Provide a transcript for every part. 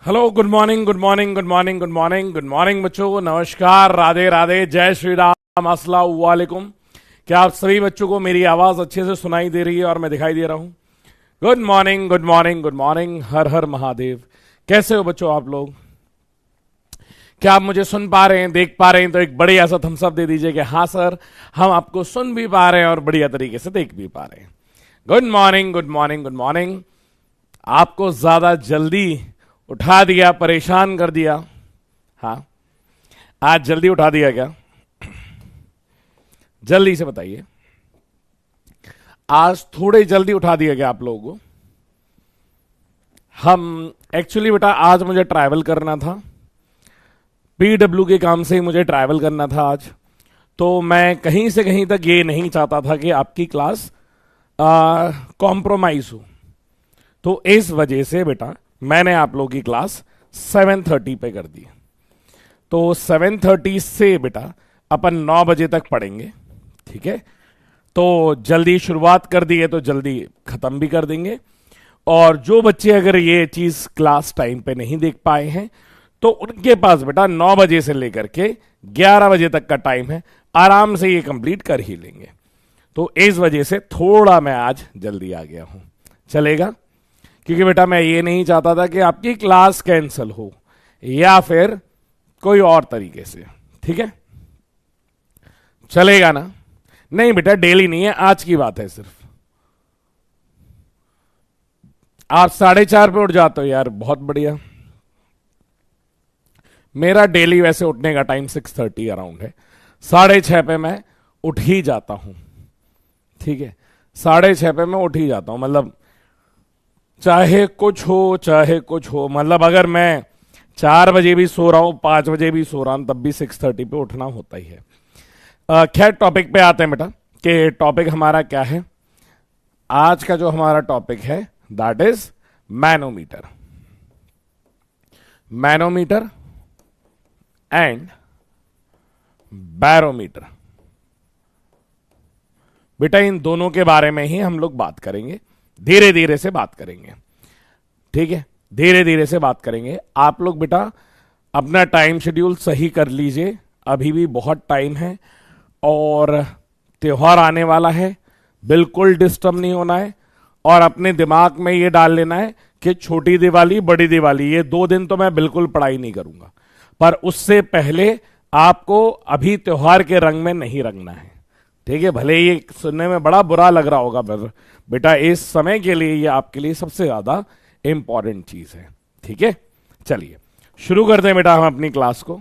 Hello, good morning, good morning, good morning, good morning, good morning बच्चों, नमस्कार, राधे राधे, जय श्री राम, अस्सलाम वालेकुम। क्या आप सभी बच्चों को मेरी आवाज अच्छे से सुनाई दे रही है और मैं दिखाई दे रहा हूं? Good morning, good morning, good morning, हर हर महादेव। कैसे हो बच्चों आप लोग? क्या आप मुझे सुन पा रहे हैं, देख पा रहे हैं? तो एक बढ़िया सा थम्स अप दे दीजिए कि हाँ सर, हम आपको सुन भी पा रहे हैं और बढ़िया तरीके से देख भी पा रहे हैं। Good morning, good morning, good morning. आपको ज्यादा जल्दी उठा दिया, परेशान कर दिया? हाँ, आज जल्दी उठा दिया क्या? जल्दी से बताइए। आज थोड़े जल्दी उठा दिया क्या आप लोगों को? हम एक्चुअली बेटा आज मुझे ट्रैवल करना था, पीडब्ल्यू के काम से ही मुझे ट्रैवल करना था आज। तो मैं कहीं से कहीं तक ये नहीं चाहता था कि आपकी क्लास कॉम्प्रोमाइज हो। तो इस वजह से बेटा मैंने आप लोगों की क्लास 7:30 पे कर दी। तो 7:30 से बेटा अपन 9 बजे तक पढ़ेंगे, ठीक है? तो जल्दी शुरुआत कर दी है तो जल्दी खत्म भी कर देंगे। और जो बच्चे अगर ये चीज क्लास टाइम पे नहीं देख पाए हैं तो उनके पास बेटा 9 बजे से लेकर के 11 बजे तक का टाइम है, आराम से ये कंप्लीट कर ही लेंगे। तो इस वजह से थोड़ा मैं आज जल्दी आ गया हूं, चलेगा? क्योंकि बेटा मैं ये नहीं चाहता था कि आपकी क्लास कैंसिल हो या फिर कोई और तरीके से, ठीक है? चलेगा ना? नहीं बेटा डेली नहीं है, आज की बात है सिर्फ। आप 4:30 पे उठ जाते हो यार, बहुत बढ़िया। मेरा डेली वैसे उठने का टाइम 6:30 अराउंड है, 6:30 पे मैं उठ ही जाता हूं, ठीक है? 6:30 पे मैं उठ ही जाता हूं, मतलब चाहे कुछ हो चाहे कुछ हो। मतलब अगर मैं 4 बजे भी सो रहा हूं, 5 बजे भी सो रहा हूं, तब भी 6:30 पे उठना होता ही है। खैर टॉपिक पे आते हैं बेटा कि टॉपिक हमारा क्या है। आज का जो हमारा टॉपिक है that is manometer. Manometer and barometer. बेटा इन दोनों के बारे में ही हम लोग बात करेंगे, धीरे धीरे से बात करेंगे, ठीक है? धीरे धीरे से बात करेंगे। आप लोग बेटा अपना टाइम शेड्यूल सही कर लीजिए, अभी भी बहुत टाइम है और त्योहार आने वाला है, बिल्कुल डिस्टर्ब नहीं होना है। और अपने दिमाग में ये डाल लेना है कि छोटी दिवाली बड़ी दिवाली, ये 2 दिन तो मैं बिल्कुल पढ़ाई नहीं करूंगा, पर उससे पहले आपको अभी त्योहार के रंग में नहीं रंगना है, ठीक है? भले ये सुनने में बड़ा बुरा लग रहा होगा, पर बेटा इस समय के लिए ये आपके लिए सबसे ज्यादा इंपॉर्टेंट चीज है, ठीक है? चलिए शुरू करते हैं बेटा हम अपनी क्लास को।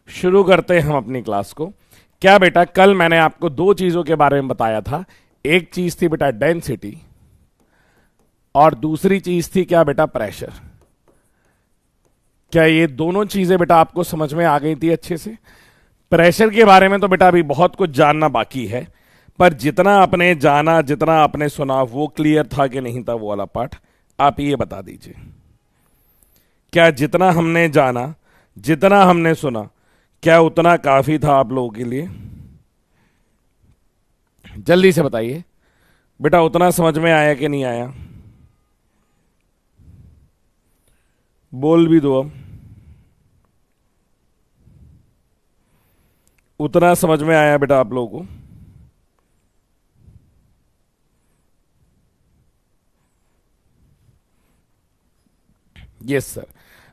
शुरू करते हैं हम अपनी क्लास को। क्या बेटा कल मैंने आपको 2 चीजों के बारे में बताया था। एक चीज थी बेटा डेंसिटी और दूसरी चीज थी क्या बेटा प्रेशर। क्या ये दोनों चीजें बेटा आपको समझ में आ गई थी अच्छे से? प्रेशर के बारे में तो बेटा अभी बहुत कुछ जानना बाकी है, पर जितना आपने जाना, जितना आपने सुना, वो क्लियर था कि नहीं था वो वाला पार्ट आप ये बता दीजिए। क्या जितना हमने जाना, जितना हमने सुना, क्या उतना काफी था आप लोगों के लिए? जल्दी से बताइए बेटा, उतना समझ में आया कि नहीं आया? बोल भी दो अब। उतना समझ में आया बेटा आप लोगों को? Yes sir.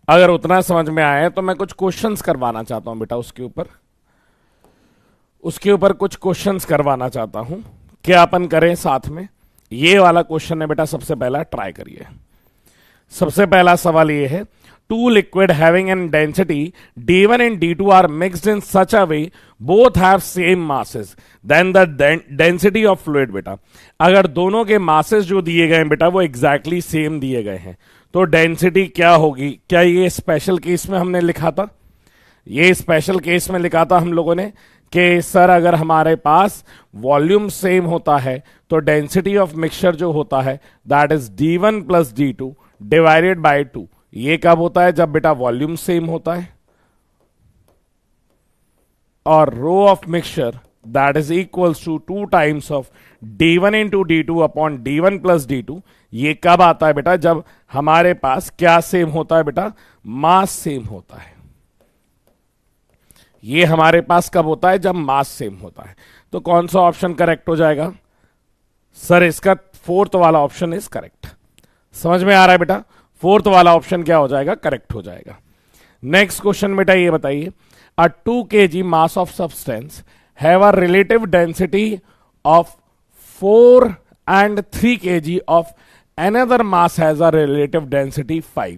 अगर उतना समझ में आया तो मैं कुछ क्वेश्चंस करवाना चाहता हूं बेटा, उसके ऊपर कुछ क्वेश्चंस करवाना चाहता हूं। क्या अपन करें साथ में? ये वाला क्वेश्चन है बेटा, सबसे पहला ट्राई करिए। सबसे पहला सवाल ये है, two liquid having an density d1 and d2 are mixed in such a way both have same masses then the density of fluid. बेटा अगर दोनों के मासेस जो दिए गए हैं बेटा वो एग्जैक्टली सेम दिए गए हैं तो डेंसिटी क्या होगी? क्या ये स्पेशल केस में हमने लिखा था? ये स्पेशल केस में लिखा था हम लोगों ने कि सर अगर हमारे पास वॉल्यूम सेम होता है तो डेंसिटी ऑफ मिक्सचर जो होता है that is d1 plus d2 divided by 2। ये कब होता है? जब बेटा वॉल्यूम सेम होता है। और rho of mixture that is equals to 2 times of d1 into d2 upon d1 plus d2। ये कब आता है बेटा? जब हमारे पास क्या सेम होता है बेटा? मास सेम होता है। ये हमारे पास कब होता है? जब मास सेम होता है। तो कौन सा ऑप्शन करेक्ट हो जाएगा? सर इसका फोर्थ वाला ऑप्शन इज करेक्ट। समझ में आ रहा है बेटा? फोर्थ वाला ऑप्शन क्या हो जाएगा? करेक्ट हो जाएगा। नेक्स्ट क्वेश्चन बेटा ये बताइए, अ 2 kg mass of substance have a relative density of 4 and 3 kg of another mass has a relative density 5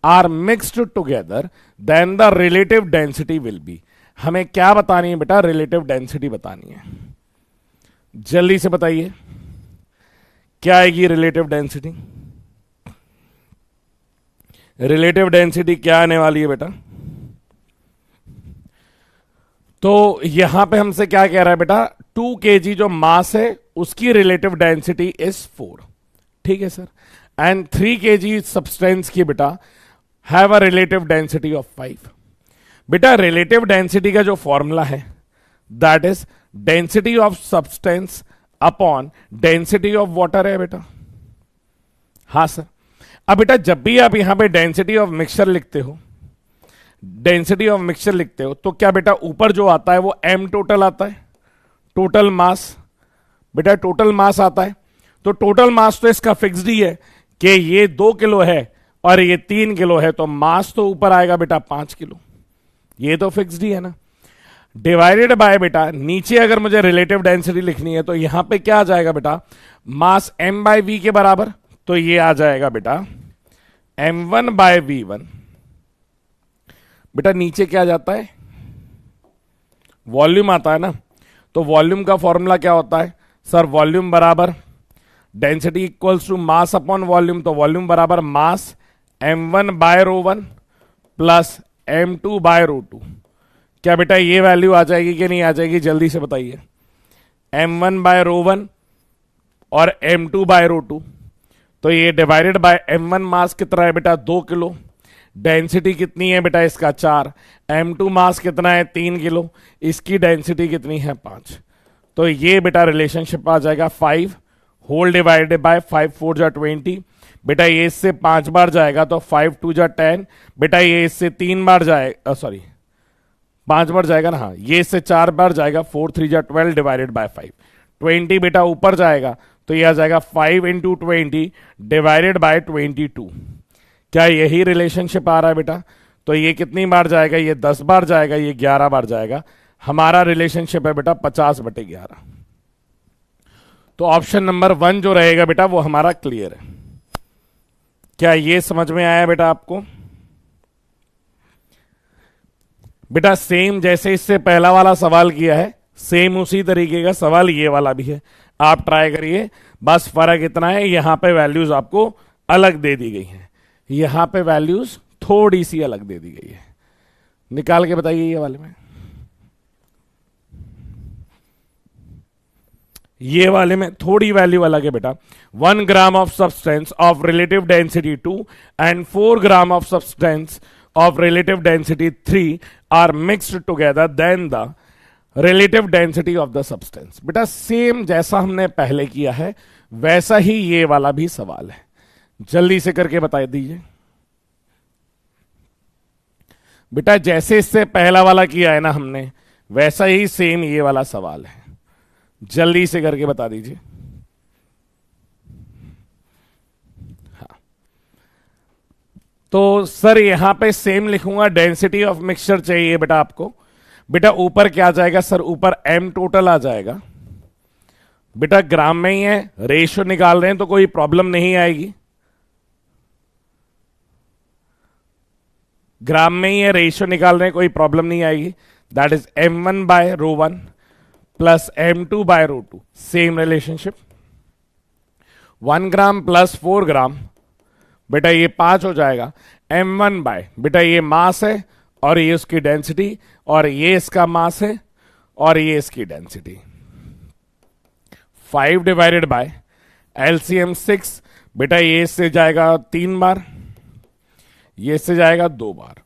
are mixed together, then the relative density will be। हमें क्या बतानी है बेटा? रिलेटिव डेंसिटी बतानी है। जल्दी से बताइए क्या आएगी रिलेटिव डेंसिटी? रिलेटिव डेंसिटी क्या आने वाली है बेटा? तो यहां पे हमसे क्या कह रहा है बेटा? 2 kg जो मास है उसकी रिलेटिव डेंसिटी इज 4। ठीक है सर। एंड 3 kg सब्सटेंस की बेटा have a relative density of 5। बेटा रिलेटिव डेंसिटी का जो फॉर्मूला है that is density of substance upon density of water है बेटा। हाँ सर। अब बेटा जब भी आप यहां पे डेंसिटी ऑफ मिक्सचर लिखते हो, डेंसिटी ऑफ मिक्सचर लिखते हो, तो क्या बेटा ऊपर जो आता है वो m टोटल आता है, टोटल मास। बेटा टोटल मास आता है, तो टोटल मास तो इसका फिक्स्ड ही है कि ये 2 किलो है और ये 3 किलो है, तो मास तो ऊपर आएगा बेटा 5 किलो। ये तो फिक्स्ड ही है ना। डिवाइडेड बाय बेटा नीचे अगर मुझे रिलेटिव डेंसिटी लिखनी है तो यहां पे क्या आ जाएगा बेटा? मास m बाय v के बराबर, तो ये आ जाएगा बेटा m1 बाय v1। बेटा नीचे क्या जाता है? वॉल्यूम आता है ना। तो वॉल्यूम का फॉर्मूला क्या होता है सर? वॉल्यूम बराबर density equals to mass upon volume. तो वॉल्यूम बराबर मास m1 बाय रो1 प्लस m2 बाय रो2। क्या बेटा ये वैल्यू आ जाएगी कि नहीं आ जाएगी? जल्दी से बताइए। m1 बाय रो1 और m2 बाय रो2, तो ये डिवाइडेड बाय m1 मास कितना है बेटा? 2 किलो। डेंसिटी कितनी है बेटा इसका? 4। m2 मास कितना है? 3 किलो। इसकी डेंसिटी कितनी है? 5। तो ये बेटा रिलेशनशिप आ जाएगा 5 होल डिवाइडेड बाय 5 4 जा 20। बेटा ये इससे 5 बार जाएगा तो 5 2 जा 10। बेटा ये इससे 3 बार जाएगा, सॉरी 5 बार जाएगा ना। हाँ, ये इससे 4 बार जाएगा, 4 3 जा 12 डिवाइडेड बाय 5। 20 बेटा ऊपर जाएगा तो ये आ जाएगा 5 इंटू 20 डिवाइडेड बाय 22। क्या यही रिलेशनशिप आ रहा है बेटा? तो ये कितनी बार जाएगा? ये 10 बार जाएगा, ये 11 बार जाएगा। हमारा रिलेशनशिप है बेटा 50/11। तो ऑप्शन नंबर 1 जो रहेगा बेटा वो हमारा क्लियर है। क्या ये समझ में आया बेटा आपको? बेटा सेम जैसे इससे पहला वाला सवाल किया है, सेम उसी तरीके का सवाल ये वाला भी है। आप ट्राई करिए। बस फर्क इतना है, यहां पे वैल्यूज आपको अलग दे दी गई हैं, यहां पे वैल्यूज थोड़ी सी अलग दे दी गई है। निकाल के बताइए ये वाले में। ये वाले में थोड़ी वैल्यू अलग है बेटा। 1 gram of substance of relative density 2 and 4 gram of substance of relative density 3 are mixed together, then the relative density of the substance. बेटा सेम जैसा हमने पहले किया है वैसा ही ये वाला भी सवाल है। जल्दी से करके बता दीजिए बेटा। जैसे इससे पहला वाला किया है ना हमने, वैसा ही सेम ये वाला सवाल है। जल्दी से करके बता दीजिए। हाँ, तो सर यहां पे सेम लिखूंगा, डेंसिटी ऑफ मिक्सचर चाहिए बेटा आपको। बेटा ऊपर क्या आ जाएगा सर? ऊपर m टोटल आ जाएगा। बेटा ग्राम में ही है, रेशियो निकाल रहे हैं तो कोई प्रॉब्लम नहीं आएगी। ग्राम में ही है, रेशियो निकाल रहे हैं, कोई प्रॉब्लम नहीं आएगी। दैट इज m1 बाय रो1 प्लस m2 बाय रो2। Same relationship. 1 gram plus 4 gram, बेटा ये 5 हो जाएगा। m1 बाय, बेटा ये मास है और ये उसकी डेंसिटी, और ये इसका मास है और ये इसकी डेंसिटी। 5 डिवाइडेड बाय एलसीएम 6, बेटा ये इससे जाएगा 3 बार, ये इससे जाएगा 2 बार।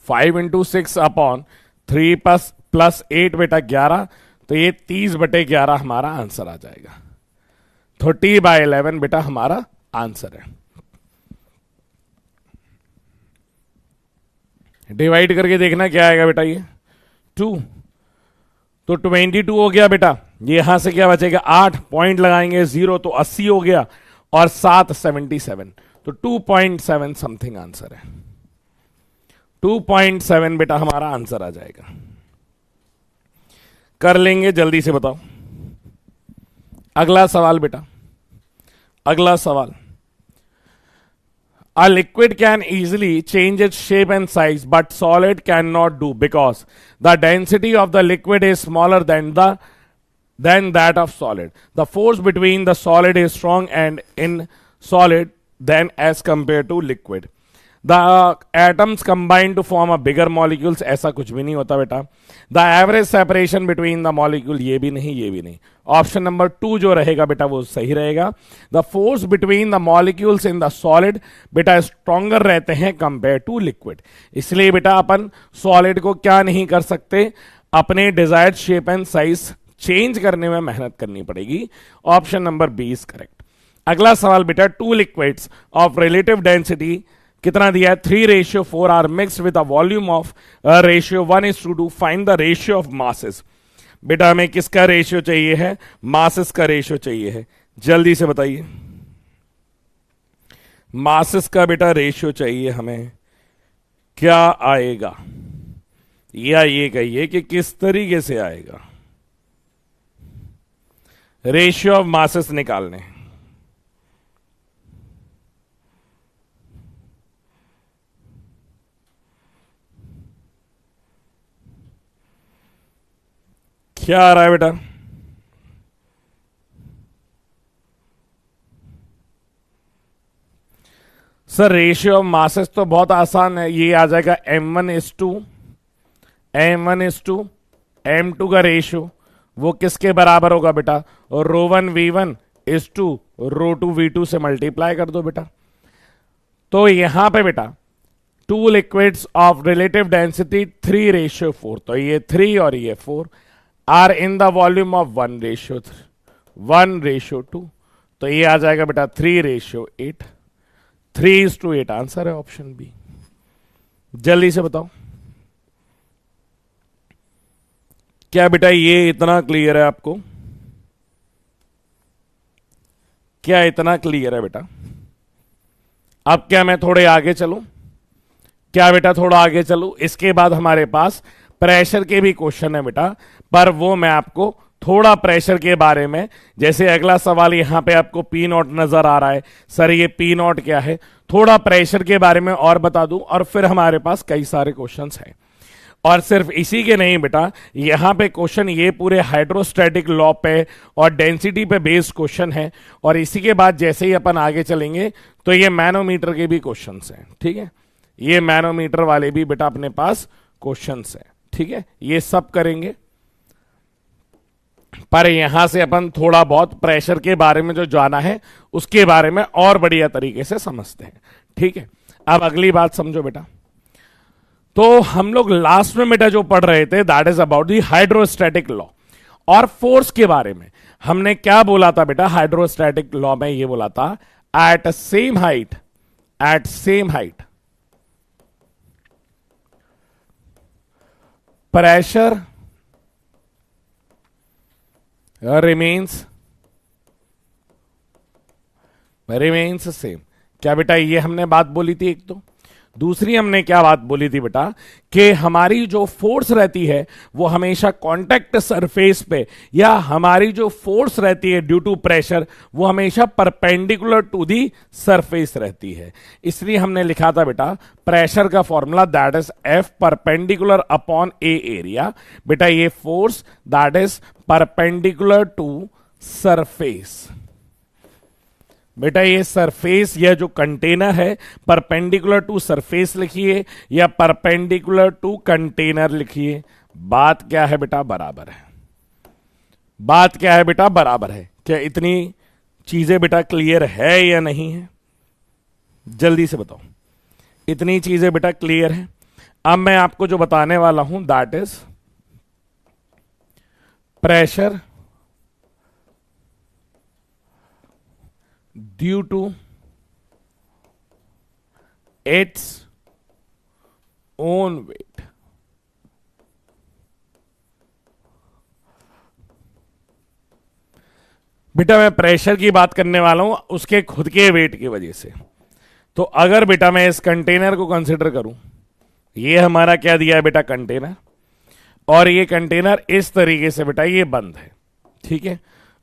5 इंटू 6 अपॉन 3 प्लस 8 बेटा 11, तो ये 30/11 हमारा आंसर आ जाएगा। 30/11 बेटा हमारा आंसर है। डिवाइड करके देखना क्या आएगा बेटा, ये 2, तो 22 हो गया बेटा। ये यहां से क्या बचेगा, 8 पॉइंट लगाएंगे 0 तो 80 हो गया, और 7 77, तो 2.7 समथिंग आंसर है। 2.7 बेटा हमारा आंसर आ जाएगा। कर लेंगे, जल्दी से बताओ। अगला सवाल बेटा, अगला सवाल। A liquid can easily change its shape and size, but solid cannot do because the density of the liquid is smaller than that of solid. The force between the solid is strong and in solid than as compared to liquid. The atoms combine to form a bigger molecules. ऐसा कुछ भी नहीं होता बेटा। The average separation between the molecule, ये भी नहीं, ये भी नहीं। ऑप्शन नंबर 2 जो रहेगा बेटा वो सही रहेगा। The force between the molecules in the solid बेटा स्ट्रॉन्गर रहते हैं कंपेयर टू लिक्विड। इसलिए बेटा अपन सॉलिड को क्या नहीं कर सकते, अपने desired shape and size change करने में मेहनत करनी पड़ेगी। Option number 20 is correct. अगला सवाल बेटा, 2 लिक्विड्स ऑफ रिलेटिव डेंसिटी कितना दिया है, 3:4 are mixed with a volume of ratio 1:2, find the ratio of masses. बेटा हमें किसका रेशियो चाहिए है, मासेस का रेशियो चाहिए है। जल्दी से बताइए, मासेस का बेटा रेशियो चाहिए हमें, क्या आएगा, या ये कहिए कि किस तरीके से आएगा रेशियो ऑफ मासेस निकालने। क्या आ रहा है बेटा, सर रेशियो ऑफ मासेस तो बहुत आसान है, ये आ जाएगा m1:2 m2 का रेशियो वो किसके बराबर होगा बेटा, ρ1v1 ρ2v2 से मल्टीप्लाई कर दो बेटा। तो यहां पे बेटा 2 लिक्विड्स ऑफ रिलेटिव डेंसिटी 3:4, तो ये 3 और ये 4 are in the volume of 1:2, तो ये आ जाएगा बेटा 3:8, 3:8 आंसर है ऑप्शन बी। जल्दी से बताओ, क्या बेटा ये इतना क्लियर है आपको, क्या इतना क्लियर है बेटा? अब क्या मैं थोड़े आगे चलूं, क्या बेटा थोड़ा आगे चलूं? इसके बाद हमारे पास प्रेशर के भी क्वेश्चन है बेटा, पर वो मैं आपको थोड़ा प्रेशर के बारे में, जैसे अगला सवाल यहां पे आपको पी नॉट नजर आ रहा है, सर ये पी नॉट क्या है, थोड़ा प्रेशर के बारे में और बता दूं, और फिर हमारे पास कई सारे क्वेश्चंस हैं। और सिर्फ इसी के नहीं बेटा, यहां पे क्वेश्चन ये पूरे हाइड्रोस्टैटिक लॉ पे और डेंसिटी पे बेस्ड क्वेश्चन है, और इसी के बाद जैसे ही अपन आगे चलेंगे तो ये मैनोमीटर के भी क्वेश्चंस हैं, ठीक है, ये मैनोमीटर वाले भी बेटा अपने पास क्वेश्चंस हैं, ठीक है, ये सब करेंगे। पर यहां से अपन थोड़ा बहुत प्रेशर के बारे में जो जाना है उसके बारे में और बढ़िया तरीके से समझते हैं, ठीक है। अब अगली बात समझो बेटा, तो हम लोग लास्ट में बेटा जो पढ़ रहे थे that is about the hydrostatic law, और फोर्स के बारे में हमने क्या बोला था बेटा, हाइड्रोस्टैटिक लॉ में ये बोला था at same height pressure remains same. क्या बेटा ये हमने बात बोली थी एक, तो दूसरी हमने क्या बात बोली थी बेटा कि हमारी जो फोर्स रहती है वो हमेशा कांटेक्ट सरफेस पे, या हमारी जो फोर्स रहती है ड्यू टू प्रेशर वो हमेशा परपेंडिकुलर टू दी सरफेस रहती है। इसलिए हमने लिखा था बेटा प्रेशर का formula that is F perpendicular upon a area. बेटा ये force that is perpendicular to surface, बेटा ये सरफेस या जो कंटेनर है परपेंडिकुलर टू सरफेस लिखिए या परपेंडिकुलर टू कंटेनर लिखिए, बात क्या है बेटा, बराबर है। बात क्या है बेटा, बराबर है। क्या इतनी चीजें बेटा क्लियर है या नहीं है, जल्दी से बताओ, इतनी चीजें बेटा क्लियर है? अब मैं आपको जो बताने वाला हूं that is pressure due to its own weight. बेटा मैं प्रेशर की बात करने वाला हूं उसके खुद के वेट की वजह से। तो अगर बेटा मैं इस कंटेनर को कंसिडर करूं, ये हमारा क्या दिया है बेटा कंटेनर, और ये कंटेनर इस तरीके से बेटा ये बंद है, ठीक है,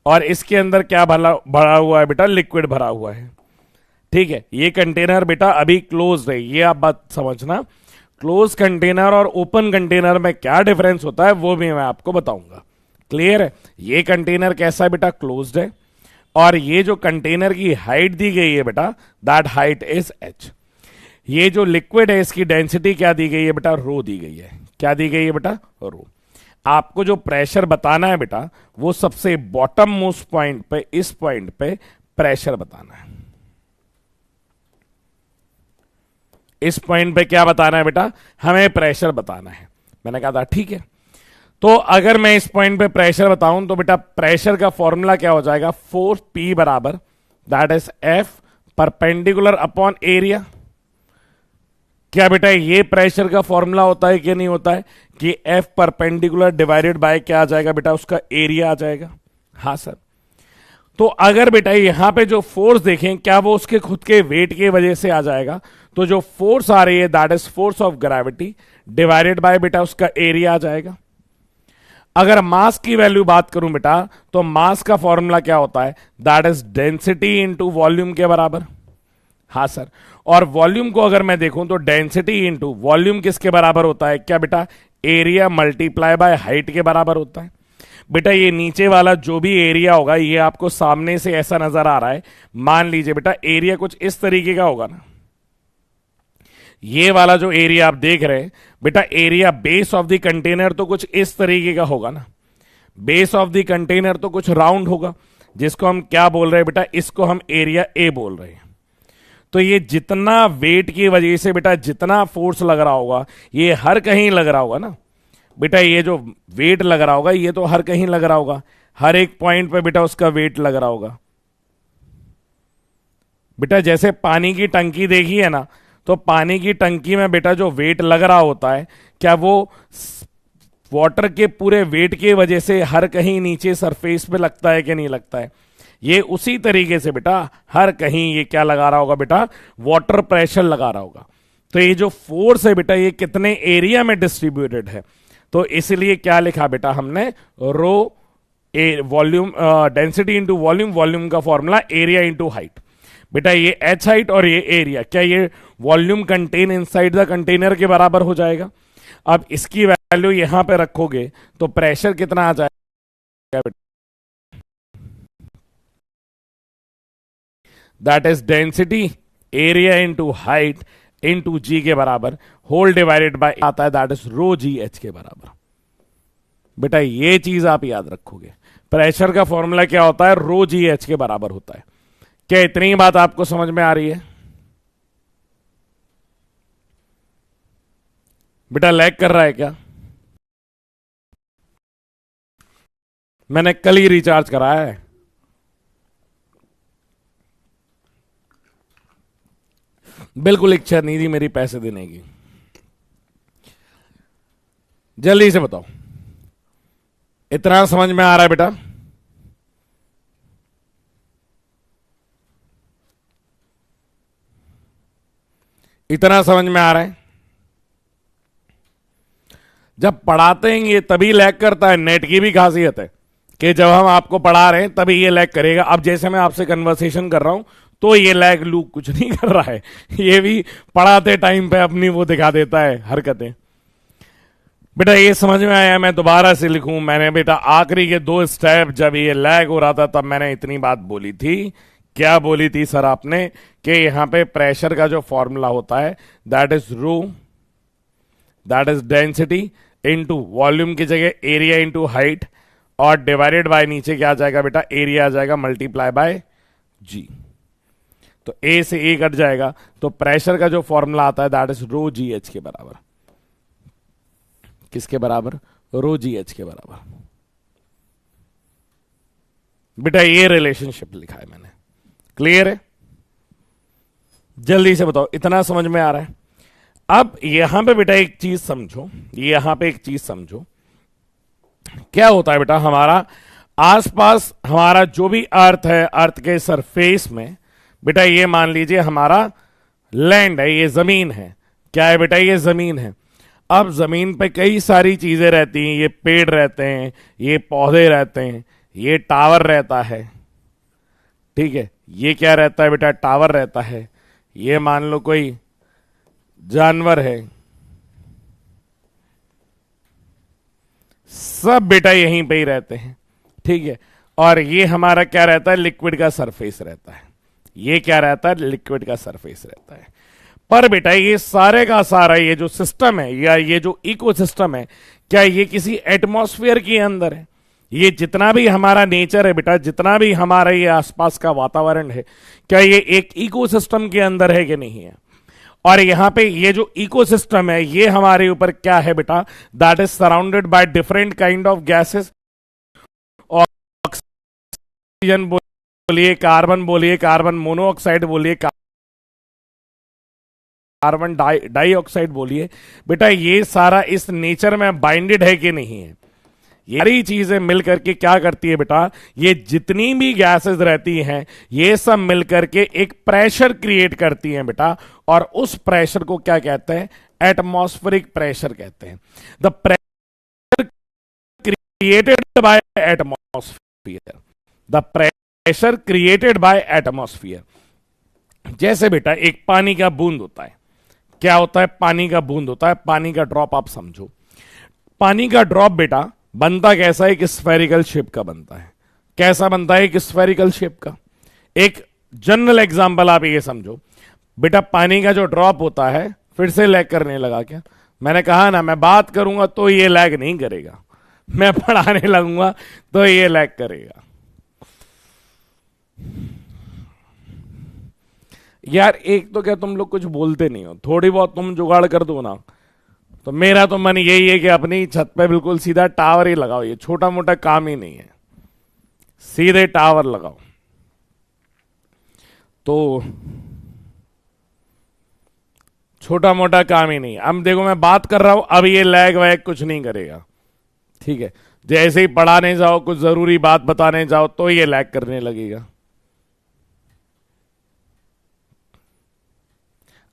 और इसके अंदर क्या भरा हुआ है बेटा, लिक्विड भरा हुआ है, ठीक है। ये कंटेनर बेटा अभी क्लोज है, ये आप बात समझना। क्लोज कंटेनर और ओपन कंटेनर में क्या डिफरेंस होता है वो भी मैं आपको बताऊंगा। क्लियर है? ये कंटेनर कैसा है बेटा, क्लोज्ड है, और ये जो कंटेनर की हाइट दी गई है बेटा, दैट हाइट इज h। ये जो लिक्विड है इसकी डेंसिटी क्या दी गई है बेटा, रो दी गई है। क्या दी गई है बेटा, रो। आपको जो प्रेशर बताना है बेटा वो सबसे बॉटम मोस्ट पॉइंट पे, इस पॉइंट पे प्रेशर बताना है। इस पॉइंट पे क्या बताना है बेटा, हमें प्रेशर बताना है। मैंने कहा था ठीक है। तो अगर मैं इस पॉइंट पे प्रेशर बताऊं तो बेटा प्रेशर का फॉर्मूला क्या हो जाएगा, फोर्स P बराबर that is F perpendicular upon area. क्या बेटा ये प्रेशर का फॉर्मूला होता है कि नहीं होता है, कि F परपेंडिकुलर डिवाइडेड बाय क्या आ जाएगा बेटा, उसका एरिया आ जाएगा। हाँ सर। तो अगर बेटा यहां पे जो फोर्स देखें, क्या वो उसके खुद के वेट की वजह से आ जाएगा, तो जो फोर्स आ रही है that is force of gravity divided by बेटा उसका एरिया आ जाएगा। अगर मास की वैल्यू बात करूं बेटा, तो मास का फॉर्मूला क्या होता है, that is density into volume के बराबर। हाँ सर। और वॉल्यूम को अगर मैं देखूं तो डेंसिटी इंटू वॉल्यूम किसके बराबर होता है, क्या बेटा, एरिया मल्टीप्लाई बाय हाइट के बराबर होता है। बेटा ये नीचे वाला जो भी एरिया होगा, ये आपको सामने से ऐसा नजर आ रहा है, मान लीजिए बेटा एरिया कुछ इस तरीके का होगा ना, ये वाला जो एरिया आप देख रहे हैं बेटा, area base of the container तो कुछ इस तरीके का होगा ना, बेस ऑफ द कंटेनर तो कुछ राउंड होगा, जिसको हम क्या बोल रहे हैं बेटा, इसको हम एरिया ए बोल रहे हैं। तो ये जितना वेट की वजह से बेटा जितना फोर्स लग रहा होगा, ये हर कहीं लग रहा होगा ना बेटा, ये जो वेट लग रहा होगा ये तो हर कहीं लग रहा होगा, हर एक पॉइंट पे बेटा उसका वेट लग रहा होगा। बेटा जैसे पानी की टंकी देखी है ना, तो पानी की टंकी में बेटा जो वेट लग रहा होता है, क्या वो वाटर के पूरे वेट की वजह से हर कहीं नीचे सरफेस पे लगता है कि नहीं लगता है। ये उसी तरीके से बेटा हर कहीं ये क्या लगा रहा होगा बेटा, वाटर प्रेशर लगा रहा होगा। तो ये जो फोर्स है बेटा ये कितने एरिया में डिस्ट्रीब्यूटेड है, तो इसलिए क्या लिखा बेटा हमने, rho volume density into volume, volume का फॉर्मूला एरिया इंटू हाइट। बेटा ये एच हाइट और ये एरिया, क्या ये volume contain inside the container के बराबर हो जाएगा। अब इसकी वैल्यू यहां पे रखोगे तो प्रेशर कितना आ जाएगा बेटा, that is density area into height into g के बराबर, होल डिवाइडेड बाय आता है that is rho g h के बराबर। बेटा ये चीज आप याद रखोगे, प्रेशर का फॉर्मूला क्या होता है, रो जी एच के बराबर होता है। क्या इतनी बात आपको समझ में आ रही है? बेटा लैग कर रहा है क्या? मैंने कल ही रिचार्ज कराया है। बिल्कुल इच्छा नहीं थी मेरी पैसे देने की। जल्दी से बताओ, इतना समझ में आ रहा है बेटा? इतना समझ में आ रहा है? जब पढ़ाते हैं ये तभी लैग करता है। नेट की भी खासियत है कि जब हम आपको पढ़ा रहे हैं तभी ये लैग करेगा। अब जैसे मैं आपसे कन्वर्सेशन कर रहा हूं तो ये लैग लूप कुछ नहीं कर रहा है, ये भी पढ़ाते टाइम पे अपनी वो दिखा देता है हरकतें। बेटा ये समझ में आया? मैं दोबारा से लिखूं, मैंने बेटा आखिरी के 2 स्टेप जब ये लैग हो रहा था तब मैंने इतनी बात बोली थी। क्या बोली थी सर आपने, कि यहां पे प्रेशर का जो फॉर्मूला होता है that is rho, that is density into volume की जगह एरिया इंटू हाइट, और डिवाइडेड बाय नीचे क्या आ जाएगा बेटा, एरिया आ जाएगा मल्टीप्लाई बाय जी। तो ए से ए कट जाएगा, तो प्रेशर का जो फॉर्मूला आता है that is rho g h के बराबर। किसके बराबर? रो जी एच के बराबर। बेटा ये रिलेशनशिप लिखा है मैंने। क्लियर है? जल्दी से बताओ, इतना समझ में आ रहा है? अब यहां पे बेटा एक चीज समझो, यहां पे एक चीज समझो, क्या होता है बेटा, हमारा आसपास हमारा जो भी अर्थ है, अर्थ के सरफेस में बेटा ये मान लीजिए हमारा लैंड है, ये जमीन है। क्या है बेटा? ये जमीन है। अब जमीन पे कई सारी चीजें रहती हैं, ये पेड़ रहते हैं, ये पौधे रहते हैं, ये टावर रहता है। ठीक है, ये क्या रहता है बेटा? टावर रहता है। ये मान लो कोई जानवर है, सब बेटा यहीं पे ही रहते हैं। ठीक है, और ये हमारा क्या रहता है? लिक्विड का सरफेस रहता है। ये क्या रहता है? लिक्विड का सरफेस रहता है। पर बेटा ये सारे का सारा ये जो सिस्टम है या ये जो इकोसिस्टम है, क्या ये किसी एटमॉस्फेयर के अंदर है? ये जितना भी हमारा नेचर है बेटा, जितना भी हमारा ये आसपास का वातावरण है, क्या ये एक इकोसिस्टम के अंदर है कि नहीं है? और यहां पे ये जो इकोसिस्टम है ये हमारे ऊपर क्या है बेटा? That is surrounded by different kind of gases. Oxygen बोलिए, कार्बन बोलिए, कार्बन मोनोऑक्साइड बोलिए, कार्बन डाइऑक्साइड बोलिए। बेटा ये सारा इस नेचर में बाइंडेड है कि नहीं है? ये सारी चीजें मिलकर के क्या करती है बेटा? ये जितनी भी गैसेस रहती हैं ये सब मिलकर के एक प्रेशर क्रिएट करती हैं बेटा, और उस प्रेशर को क्या कहते हैं? एटमॉस्फेरिक प्रेशर कहते हैं। The pressure created by atmosphere, the pressure created by atmosphere. जैसे बेटा एक पानी का बूंद होता है। क्या होता है? पानी का बूंद होता है, पानी का ड्रॉप। आप समझो, पानी का ड्रॉप बेटा बनता कैसा है? एक स्फेरिकल शेप का बनता है। कैसा बनता है? एक स्फेरिकल शेप का। एक जनरल एग्जांपल आप ये समझो बेटा, पानी का जो ड्रॉप होता है, फिर से लैग करने लगा क्या? मैंने कहा ना, मैं बात करूंगा तो ये लैग नहीं करेगा, मैं पढ़ाने लगूंगा तो ये लैग करेगा। यार एक तो क्या तुम लोग कुछ बोलते नहीं हो, थोड़ी बहुत तुम जुगाड़ कर दो ना, तो मेरा तो मन यही है कि अपनी छत पे बिल्कुल सीधा टावर ही लगाओ। ये छोटा मोटा काम ही नहीं है, सीधे टावर लगाओ। तो छोटा मोटा काम ही नहीं। अब देखो मैं बात कर रहा हूं, अब ये लैग वैग कुछ नहीं करेगा। ठीक है, जैसे ही पढ़ाने जाओ, कुछ जरूरी बात बताने जाओ तो ये लैग करने लगेगा।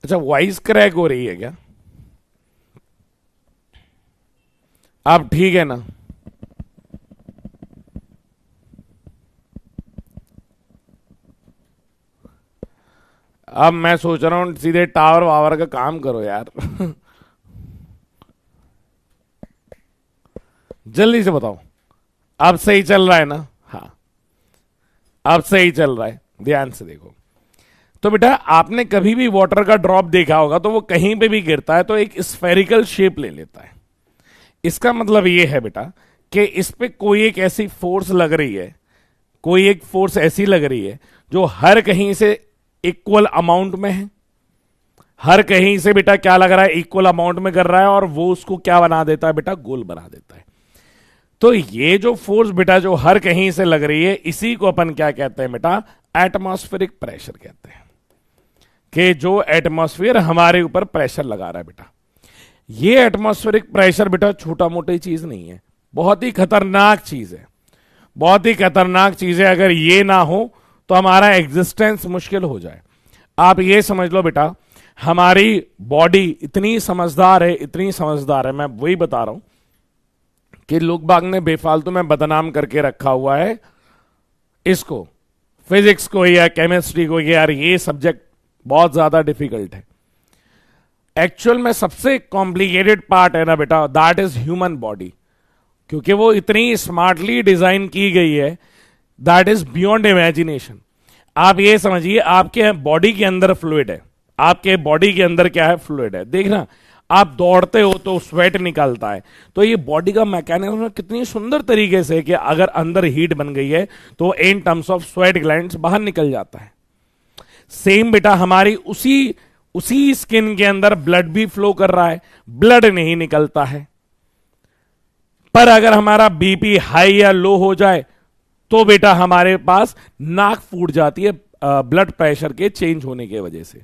अच्छा, वॉइस क्रैक हो रही है क्या? अब ठीक है ना? अब मैं सोच रहा हूं सीधे टावर वावर का काम करो यार। जल्दी से बताओ, अब सही चल रहा है ना? हाँ, अब सही चल रहा है। ध्यान से देखो तो बेटा, आपने कभी भी वाटर का ड्रॉप देखा होगा तो वो कहीं पे भी गिरता है तो एक स्फेरिकल शेप ले लेता है। इसका मतलब ये है बेटा कि इस पे कोई एक ऐसी फोर्स लग रही है, कोई एक फोर्स ऐसी लग रही है जो हर कहीं से इक्वल अमाउंट में है। हर कहीं से बेटा क्या लग रहा है? इक्वल अमाउंट में कर रहा है, और वो उसको क्या बना देता है बेटा? गोल बना देता है। तो ये जो फोर्स बेटा जो हर कहीं से लग रही है, इसी को अपन क्या कहते हैं बेटा? एटमॉस्फेरिक प्रेशर कहते हैं। कि जो एटमॉस्फेयर हमारे ऊपर प्रेशर लगा रहा है बेटा, ये एटमॉस्फेरिक प्रेशर बेटा छोटा मोटी चीज नहीं है, बहुत ही खतरनाक चीज है। बहुत ही खतरनाक चीज है। अगर ये ना हो तो हमारा एग्जिस्टेंस मुश्किल हो जाए। आप ये समझ लो बेटा, हमारी बॉडी इतनी समझदार है, इतनी समझदार है, मैं वही बता रहा हूं कि लोग बाग ने बेफालतू में बदनाम करके रखा हुआ है इसको, फिजिक्स को या केमिस्ट्री को, यार ये सब्जेक्ट बहुत ज्यादा डिफिकल्ट है। एक्चुअल में सबसे कॉम्प्लिकेटेड पार्ट है ना बेटा, दैट इज ह्यूमन बॉडी, क्योंकि वो इतनी स्मार्टली डिजाइन की गई है, दैट इज बियॉन्ड इमेजिनेशन। आप ये समझिए, आपके बॉडी के अंदर फ्लूइड है, आपके बॉडी के अंदर क्या है? फ्लूइड है। देखना, आप दौड़ते हो तो स्वेट निकलता है, तो ये बॉडी का मैकेनिज्म कितनी सुंदर तरीके से कि अगर अंदर हीट बन गई है तो in terms of sweat glands बाहर निकल जाता है। सेम बेटा हमारी उसी स्किन के अंदर ब्लड भी फ्लो कर रहा है, ब्लड नहीं निकलता है। पर अगर हमारा बीपी हाई या लो हो जाए तो बेटा हमारे पास नाक फूट जाती है ब्लड प्रेशर के चेंज होने की वजह से।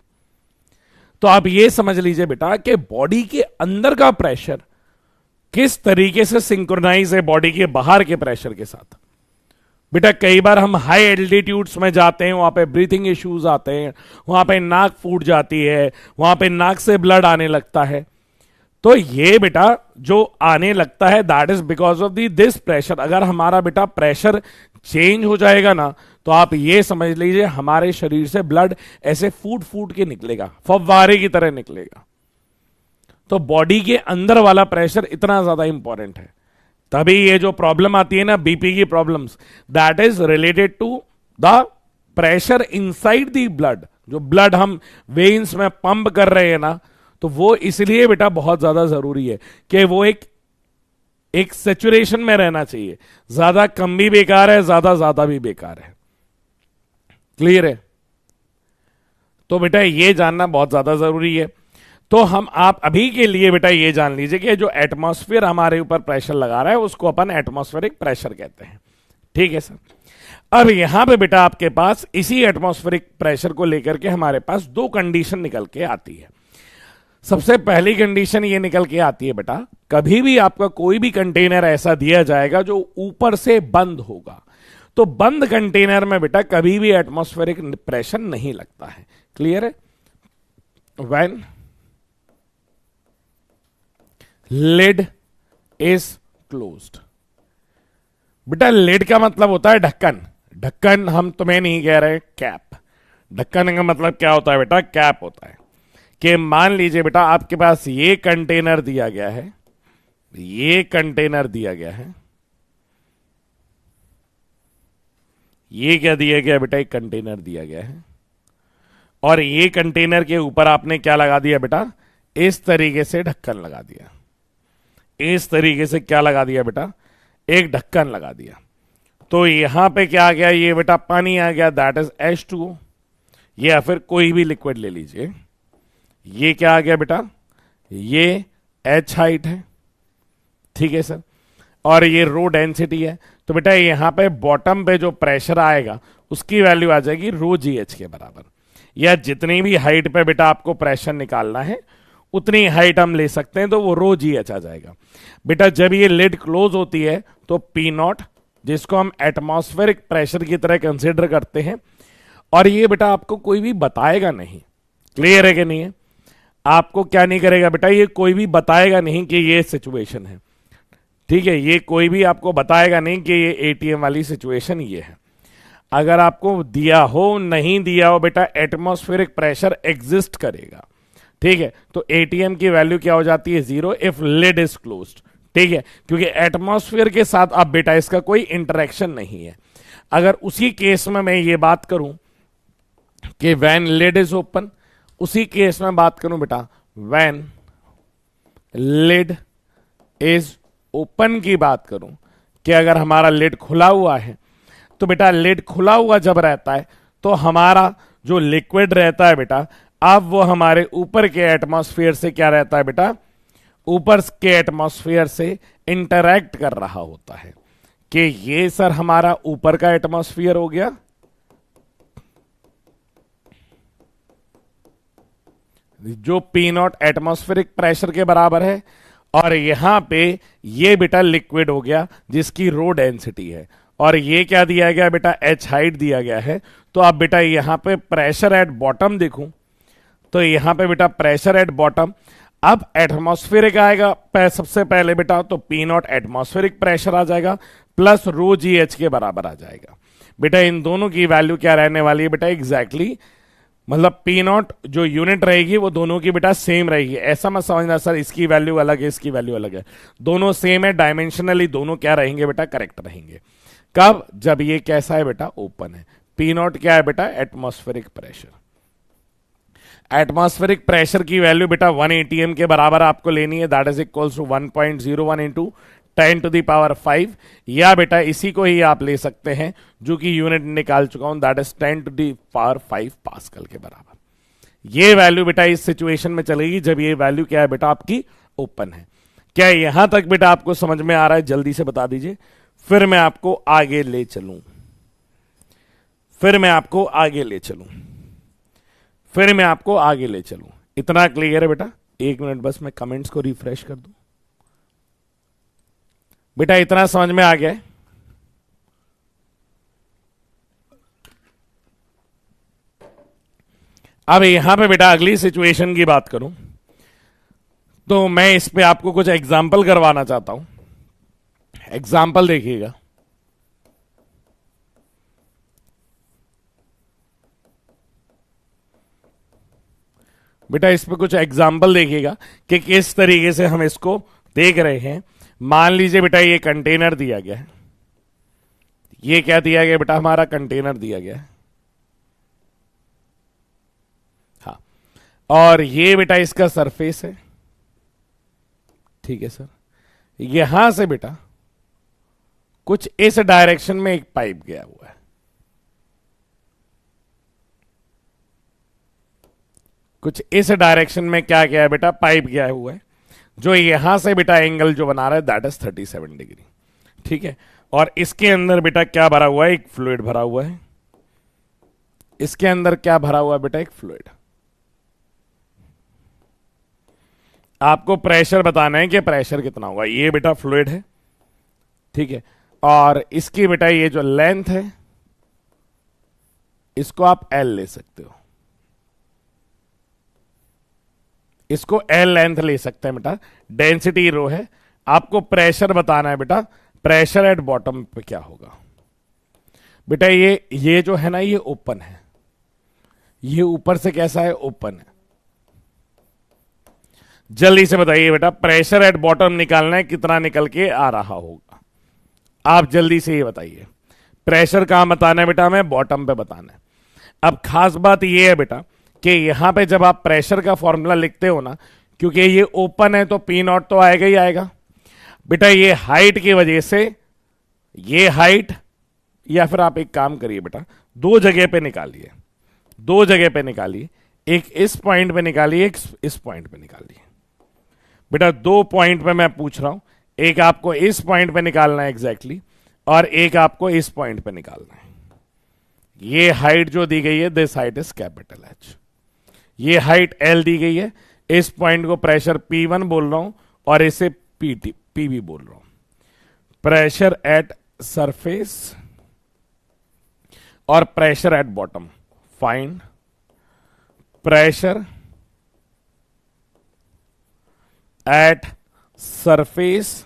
तो आप ये समझ लीजिए बेटा कि बॉडी के अंदर का प्रेशर किस तरीके से सिंक्रोनाइज है बॉडी के बाहर के प्रेशर के साथ। बेटा कई बार हम हाई एल्टीट्यूड्स में जाते हैं, वहां पे ब्रीथिंग इश्यूज आते हैं, वहां पे नाक फूट जाती है, वहां पे नाक से ब्लड आने लगता है। तो ये बेटा जो आने लगता है that is because of this pressure. अगर हमारा बेटा प्रेशर चेंज हो जाएगा ना, तो आप ये समझ लीजिए हमारे शरीर से ब्लड ऐसे फूट फूट के निकलेगा, फव्वारे की तरह निकलेगा। तो बॉडी के अंदर वाला प्रेशर इतना ज्यादा इंपॉर्टेंट है। तभी ये जो प्रॉब्लम आती है ना बीपी की problems, that is related to the pressure inside the blood. जो ब्लड हम वेन्स में पंप कर रहे हैं ना, तो वो इसलिए बेटा बहुत ज्यादा जरूरी है कि वो एक सेचुरेशन में रहना चाहिए। ज्यादा कम भी बेकार है, ज्यादा भी बेकार है। क्लियर है? तो बेटा ये जानना बहुत ज्यादा जरूरी है। तो आप अभी के लिए बेटा ये जान लीजिए कि जो एटमॉस्फेयर हमारे ऊपर प्रेशर लगा रहा है उसको अपन एटमॉस्फेरिक प्रेशर कहते हैं। ठीक है सर। अब यहां पे बेटा आपके पास इसी एटमॉस्फेरिक प्रेशर को लेकर के हमारे पास दो कंडीशन निकल के आती है। सबसे पहली कंडीशन ये निकल के आती है बेटा, कभी भी आपका कोई भी कंटेनर ऐसा दिया जाएगा जो ऊपर से बंद होगा, तो बंद कंटेनर में बेटा कभी भी एटमॉस्फेरिक प्रेशर नहीं लगता है। क्लियर है? When lid is closed. बेटा लिड का मतलब होता है ढक्कन। ढक्कन हम तुम्हें नहीं कह रहे, कैप। ढक्कन का मतलब क्या होता है बेटा? कैप होता है। कि मान लीजिए बेटा आपके पास ये कंटेनर दिया गया है, ये कंटेनर दिया गया है, ये क्या दिया गया बेटा? एक कंटेनर दिया गया है, और ये कंटेनर के ऊपर आपने क्या लगा दिया बेटा? इस तरीके से ढक्कन लगा दिया। इस तरीके से क्या लगा दिया बेटा? एक ढक्कन लगा दिया। तो यहां पे क्या आ गया? ये बेटा पानी आ गया, दैट इज H2O। या फिर कोई भी लिक्विड ले लीजिए। ये क्या आ गया बेटा? ये H हाइट है। ठीक है सर। और ये रो डेंसिटी है। तो बेटा यहां पे बॉटम पे जो प्रेशर आएगा उसकी वैल्यू आ जाएगी रो GH के बराबर। या जितनी भी हाइट पे बेटा आपको प्रेशर निकालना है उतनी हाइट हम ले सकते हैं, तो वो रो GH आ जाएगा। बेटा जब ये लिड क्लोज होती है तो P0, जिसको हम एटमॉस्फेरिक प्रेशर की तरह कंसीडर करते हैं, और ये बेटा आपको कोई भी बताएगा नहीं। क्लियर है कि नहीं है? आपको क्या नहीं करेगा बेटा? ये कोई भी बताएगा नहीं कि ये सिचुएशन है। ठीक है? ये कोई भी आपको बताएगा नहीं कि ये ATM वाली सिचुएशन ये है। अगर आपको दिया हो नहीं दिया हो बेटा, एटमॉस्फेरिक प्रेशर एग्जिस्ट करेगा। ठीक है? तो ATM की वैल्यू क्या हो जाती है? 0 इफ लिड इज क्लोज्ड। ठीक है? क्योंकि एटमॉस्फेयर के साथ अब बेटा इसका कोई इंटरेक्शन नहीं है। अगर उसी केस में मैं ये बात करूं कि व्हेन लिड इज ओपन, उसी केस में बात करूं बेटा व्हेन लिड इज ओपन की बात करूं कि अगर हमारा लिड खुला हुआ है, तो बेटा लिड खुला हुआ जब रहता है तो हमारा जो लिक्विड रहता है बेटा, अब वो हमारे ऊपर के एटमॉस्फेयर से क्या रहता है बेटा? ऊपर के एटमॉस्फेयर से इंटरैक्ट कर रहा होता है। कि ये सर हमारा ऊपर का एटमॉस्फेयर हो गया, जो P0 एटमॉस्फेरिक प्रेशर के बराबर है, और यहां पे ये बेटा लिक्विड हो गया जिसकी रो डेंसिटी है, और ये क्या दिया गया बेटा? H हाइट दिया गया है। तो अब बेटा यहां पे प्रेशर एट बॉटम देखूं तो यहां पे बेटा प्रेशर एट बॉटम, अब एटमॉस्फेरिक आएगा सबसे पहले बेटा, तो P0 एटमॉस्फेरिक प्रेशर आ जाएगा प्लस रो GH के बराबर आ जाएगा। बेटा इन दोनों की वैल्यू क्या रहने वाली है बेटा? एग्जैक्टली मतलब P0 जो यूनिट रहेगी वो दोनों की बेटा सेम रहेगी। ऐसा मत समझना सर इसकी वैल्यू अलग है इसकी वैल्यू अलग है, दोनों सेम है। डायमेंशनली दोनों क्या रहेंगे बेटा? करेक्ट रहेंगे। कब? जब ये कैसा है बेटा? ओपन है। P0 क्या है बेटा? Atmospheric pressure. एटमॉस्फेरिक प्रेशर की वैल्यू बेटा 1 ATM के बराबर आपको लेनी है, that is equals to 1.01 into 10⁵, या बेटा इसी को ही आप ले सकते हैं जो कि यूनिट निकाल चुका हूं, दैट इज 10⁵ पास्कल के बराबर। ये वैल्यू बेटा इस सिचुएशन में चलेगी जब ये वैल्यू क्या है बेटा? आपकी ओपन है। क्या यहां तक बेटा आपको समझ में आ रहा है? जल्दी से बता दीजिए, फिर मैं आपको आगे ले चलूं। फिर मैं आपको आगे ले चलूं, इतना क्लियर है बेटा? एक मिनट बस मैं कमेंट्स को रिफ्रेश कर दूं। बेटा इतना समझ में आ गया है? अब यहां पे बेटा अगली सिचुएशन की बात करूं तो मैं इस पे आपको कुछ एग्जाम्पल करवाना चाहता हूं। एग्जाम्पल देखिएगा। बेटा इस पे कुछ एग्जाम्पल देखिएगा कि किस तरीके से हम इसको देख रहे हैं। मान लीजिए बेटा ये कंटेनर दिया गया है, ये क्या दिया गया बेटा? हमारा कंटेनर दिया गया है। हाँ, और ये बेटा इसका सरफेस है, ठीक है सर। यहां से बेटा कुछ इस डायरेक्शन में एक पाइप गया हुआ है, कुछ इस डायरेक्शन में क्या गया है बेटा? पाइप गया हुआ है, जो यहां से बेटा एंगल जो बना रहा है दैट इज 37 डिग्री, ठीक है। और इसके अंदर बेटा क्या भरा हुआ है? एक फ्लूइड भरा हुआ है। इसके अंदर क्या भरा हुआ है बेटा? एक फ्लूइड। आपको प्रेशर बताना है कि प्रेशर कितना होगा। ये बेटा फ्लूइड है, ठीक है। और इसकी बेटा ये जो लेंथ है इसको आप एल ले सकते हो, इसको एल लेंथ ले सकते हैं बेटा। डेंसिटी रो है। आपको प्रेशर बताना है बेटा, प्रेशर एट बॉटम पे क्या होगा बेटा? ये जो है ना ये ओपन है, ये ऊपर से कैसा है? ओपन है। जल्दी से बताइए बेटा, प्रेशर एट बॉटम निकालना है, कितना निकल के आ रहा होगा? आप जल्दी से ये बताइए। प्रेशर कहां बताना है बेटा? हमें बॉटम पे बताना है। अब खास बात ये है बेटा कि यहां पे जब आप प्रेशर का फॉर्मूला लिखते हो ना, क्योंकि ये ओपन है तो पी नॉट तो आएगा ही आएगा बेटा। ये हाइट की वजह से ये हाइट, या फिर आप एक काम करिए बेटा, दो जगह पे निकालिए, दो जगह पे निकालिए। एक इस पॉइंट पे निकालिए, एक इस पॉइंट पे निकालिए बेटा। दो पॉइंट पे मैं पूछ रहा हूं, एक आपको इस पॉइंट पे निकालना है एग्जैक्टली, और एक आपको इस पॉइंट पे निकालना है। ये हाइट जो दी गई है this height is capital H, ये हाइट एल दी गई है। इस पॉइंट को प्रेशर P1 बोल रहा हूं और इसे PB बोल रहा हूं। प्रेशर एट सरफेस और pressure at bottom. Find pressure at surface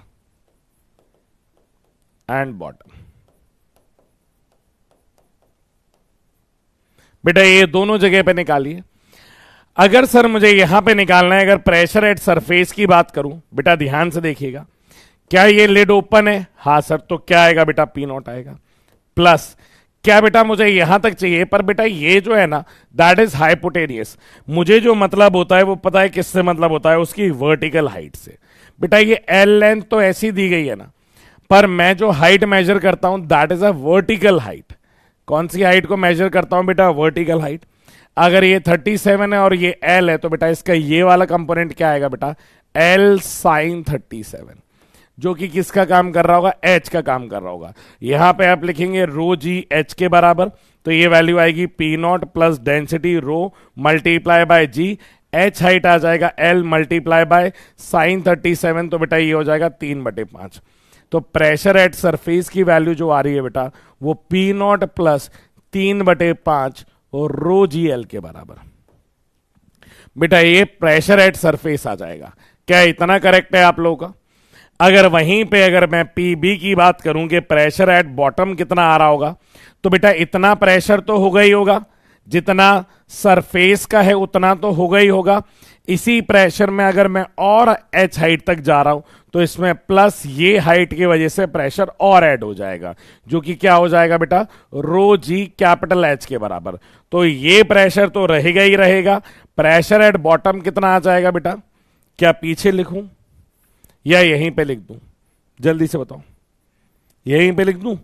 and bottom. बेटा ये दोनों जगह पे निकालिए। अगर सर मुझे यहां पे निकालना है, अगर प्रेशर एट सरफेस की बात करूं बेटा, ध्यान से देखिएगा, क्या ये लिड ओपन है? हां सर, तो क्या आएगा बेटा? पी नॉट आएगा। प्लस क्या बेटा मुझे यहां तक चाहिए, पर बेटा ये जो है ना दैट इज हाइपोटेनियस। मुझे जो मतलब होता है वो पता है किससे मतलब होता है? उसकी वर्टिकल हाइट से। बेटा ये एल लेंथ तो ऐसी दी गई है ना, पर मैं जो हाइट मेजर करता हूं that is a vertical height. कौन सी हाइट को मेजर करता हूं बेटा? Vertical height. अगर ये 37 है और ये एल है तो बेटा इसका ये वाला कंपोनेंट क्या आएगा बेटा? एल साइन 37, जो कि किसका काम कर रहा होगा? एच का काम कर रहा होगा। यहां पे आप लिखेंगे रो जी एच के बराबर, तो ये वैल्यू आएगी P not plus density rho multiply by g. H height आ जाएगा एल मल्टीप्लाई बाय साइन 37, तो बेटा ये हो जाएगा 3/5। तो प्रेशर एट सरफेस की वैल्यू जो आ रही है बेटा वो पी नॉट प्लस 3/5 और रो जी एल के बराबर। बेटा ये प्रेशर एट सरफेस आ जाएगा। क्या इतना करेक्ट है आप लोगों का? अगर वहीं पे अगर मैं पीबी की बात करूं कि प्रेशर एट बॉटम कितना आ रहा होगा, तो बेटा इतना प्रेशर तो होगा ही होगा, जितना सरफेस का है उतना तो होगा ही होगा। इसी प्रेशर में अगर मैं और एच हाइट तक जा रहा हूं तो इसमें प्लस ये हाइट की वजह से प्रेशर और ऐड हो जाएगा, जो कि क्या हो जाएगा बेटा? रो जी कैपिटल एच के बराबर। तो ये प्रेशर तो रहेगा ही रहेगा। प्रेशर एट बॉटम कितना आ जाएगा बेटा? क्या पीछे लिखूं या यहीं पे लिख दूं? जल्दी से बताओ। यहीं पे लिख दूं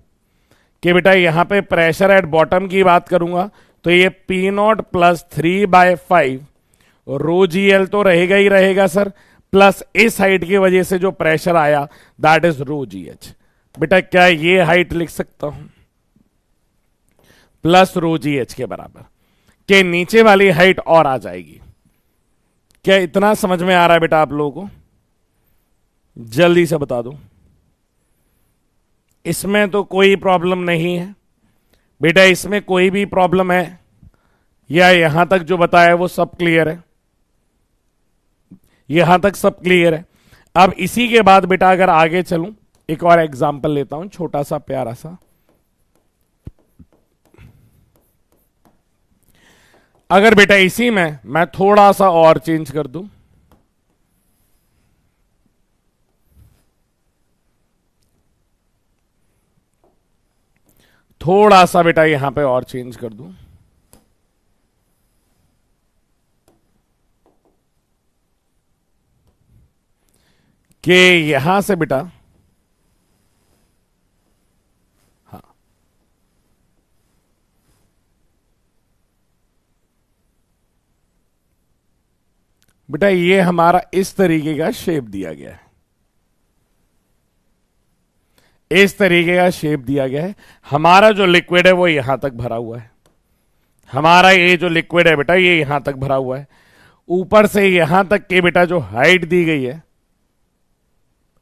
कि बेटा यहां पे प्रेशर एट बॉटम की बात करूंगा तो ये P not plus 3/5 rho g L तो रहेगा ही रहेगा सर, प्लस इस हाइट की वजह से जो प्रेशर आया that is rho g h. बेटा क्या ये हाइट लिख सकता हूं? प्लस रो जी एच के बराबर, के नीचे वाली हाइट और आ जाएगी। क्या इतना समझ में आ रहा है बेटा आप लोगों को? जल्दी से बता दो। इसमें तो कोई प्रॉब्लम नहीं है बेटा, इसमें कोई भी प्रॉब्लम है या यहां तक जो बताया वो सब क्लियर है? यहां तक सब क्लियर है। अब इसी के बाद बेटा अगर आगे चलूं, एक और एग्जांपल लेता हूं, छोटा सा प्यारा सा। अगर बेटा इसी में मैं थोड़ा सा और चेंज कर दूं, थोड़ा सा बेटा यहां पे और चेंज कर दूं, कि यहां से बेटा, हाँ बेटा ये हमारा इस तरीके का शेप दिया गया है, इस तरीके का शेप दिया गया है। हमारा जो लिक्विड है वो यहां तक भरा हुआ है, हमारा ये जो लिक्विड है बेटा ये यहां तक भरा हुआ है। ऊपर से यहां तक की बेटा जो हाइट दी गई है,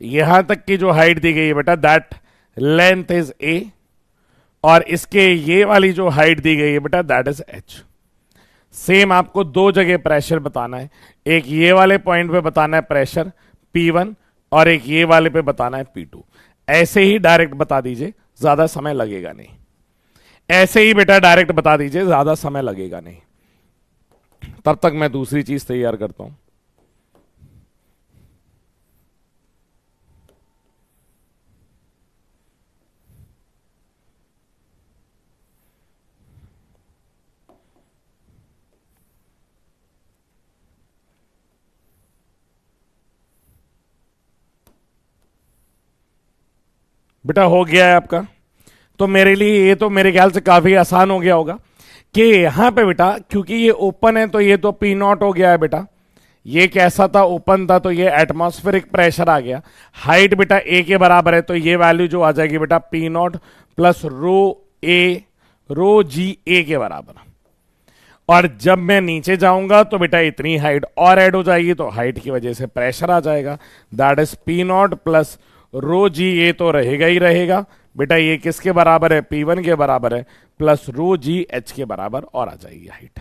यहां तक की जो हाइट दी गई है बेटा, दैट लेंथ इज ए, और इसके ये वाली जो हाइट दी गई है बेटा दैट इज एच। सेम आपको दो जगह प्रेशर बताना है, एक ये वाले पॉइंट पे बताना है प्रेशर P1 और एक ये वाले पे बताना है P2। ऐसे ही डायरेक्ट बता दीजिए, ज्यादा समय लगेगा नहीं। ऐसे ही बेटा डायरेक्ट बता दीजिए, ज्यादा समय लगेगा नहीं। तब तक मैं दूसरी चीज तैयार करता हूं। बेटा हो गया है आपका? तो मेरे लिए ये तो मेरे ख्याल से काफी आसान हो गया होगा कि यहां पे बेटा क्योंकि ये ओपन है तो ये तो पी नॉट हो गया है बेटा। ये कैसा था? ओपन था, तो ये एटमॉस्फेरिक प्रेशर आ गया। हाइट बेटा ए के बराबर है, तो ये वैल्यू जो आ जाएगी बेटा P not plus rho g ए के बराबर। और जब मैं नीचे जाऊंगा तो बेटा इतनी हाइट और ऐड हो जाएगी, तो हाइट की वजह से प्रेशर आ जाएगा, that is P not plus rho g A तो रहेगा ही रहेगा बेटा। ये किसके बराबर है? P1 के बराबर है, प्लस रो जी एच के बराबर और आ जाएगी हाइट।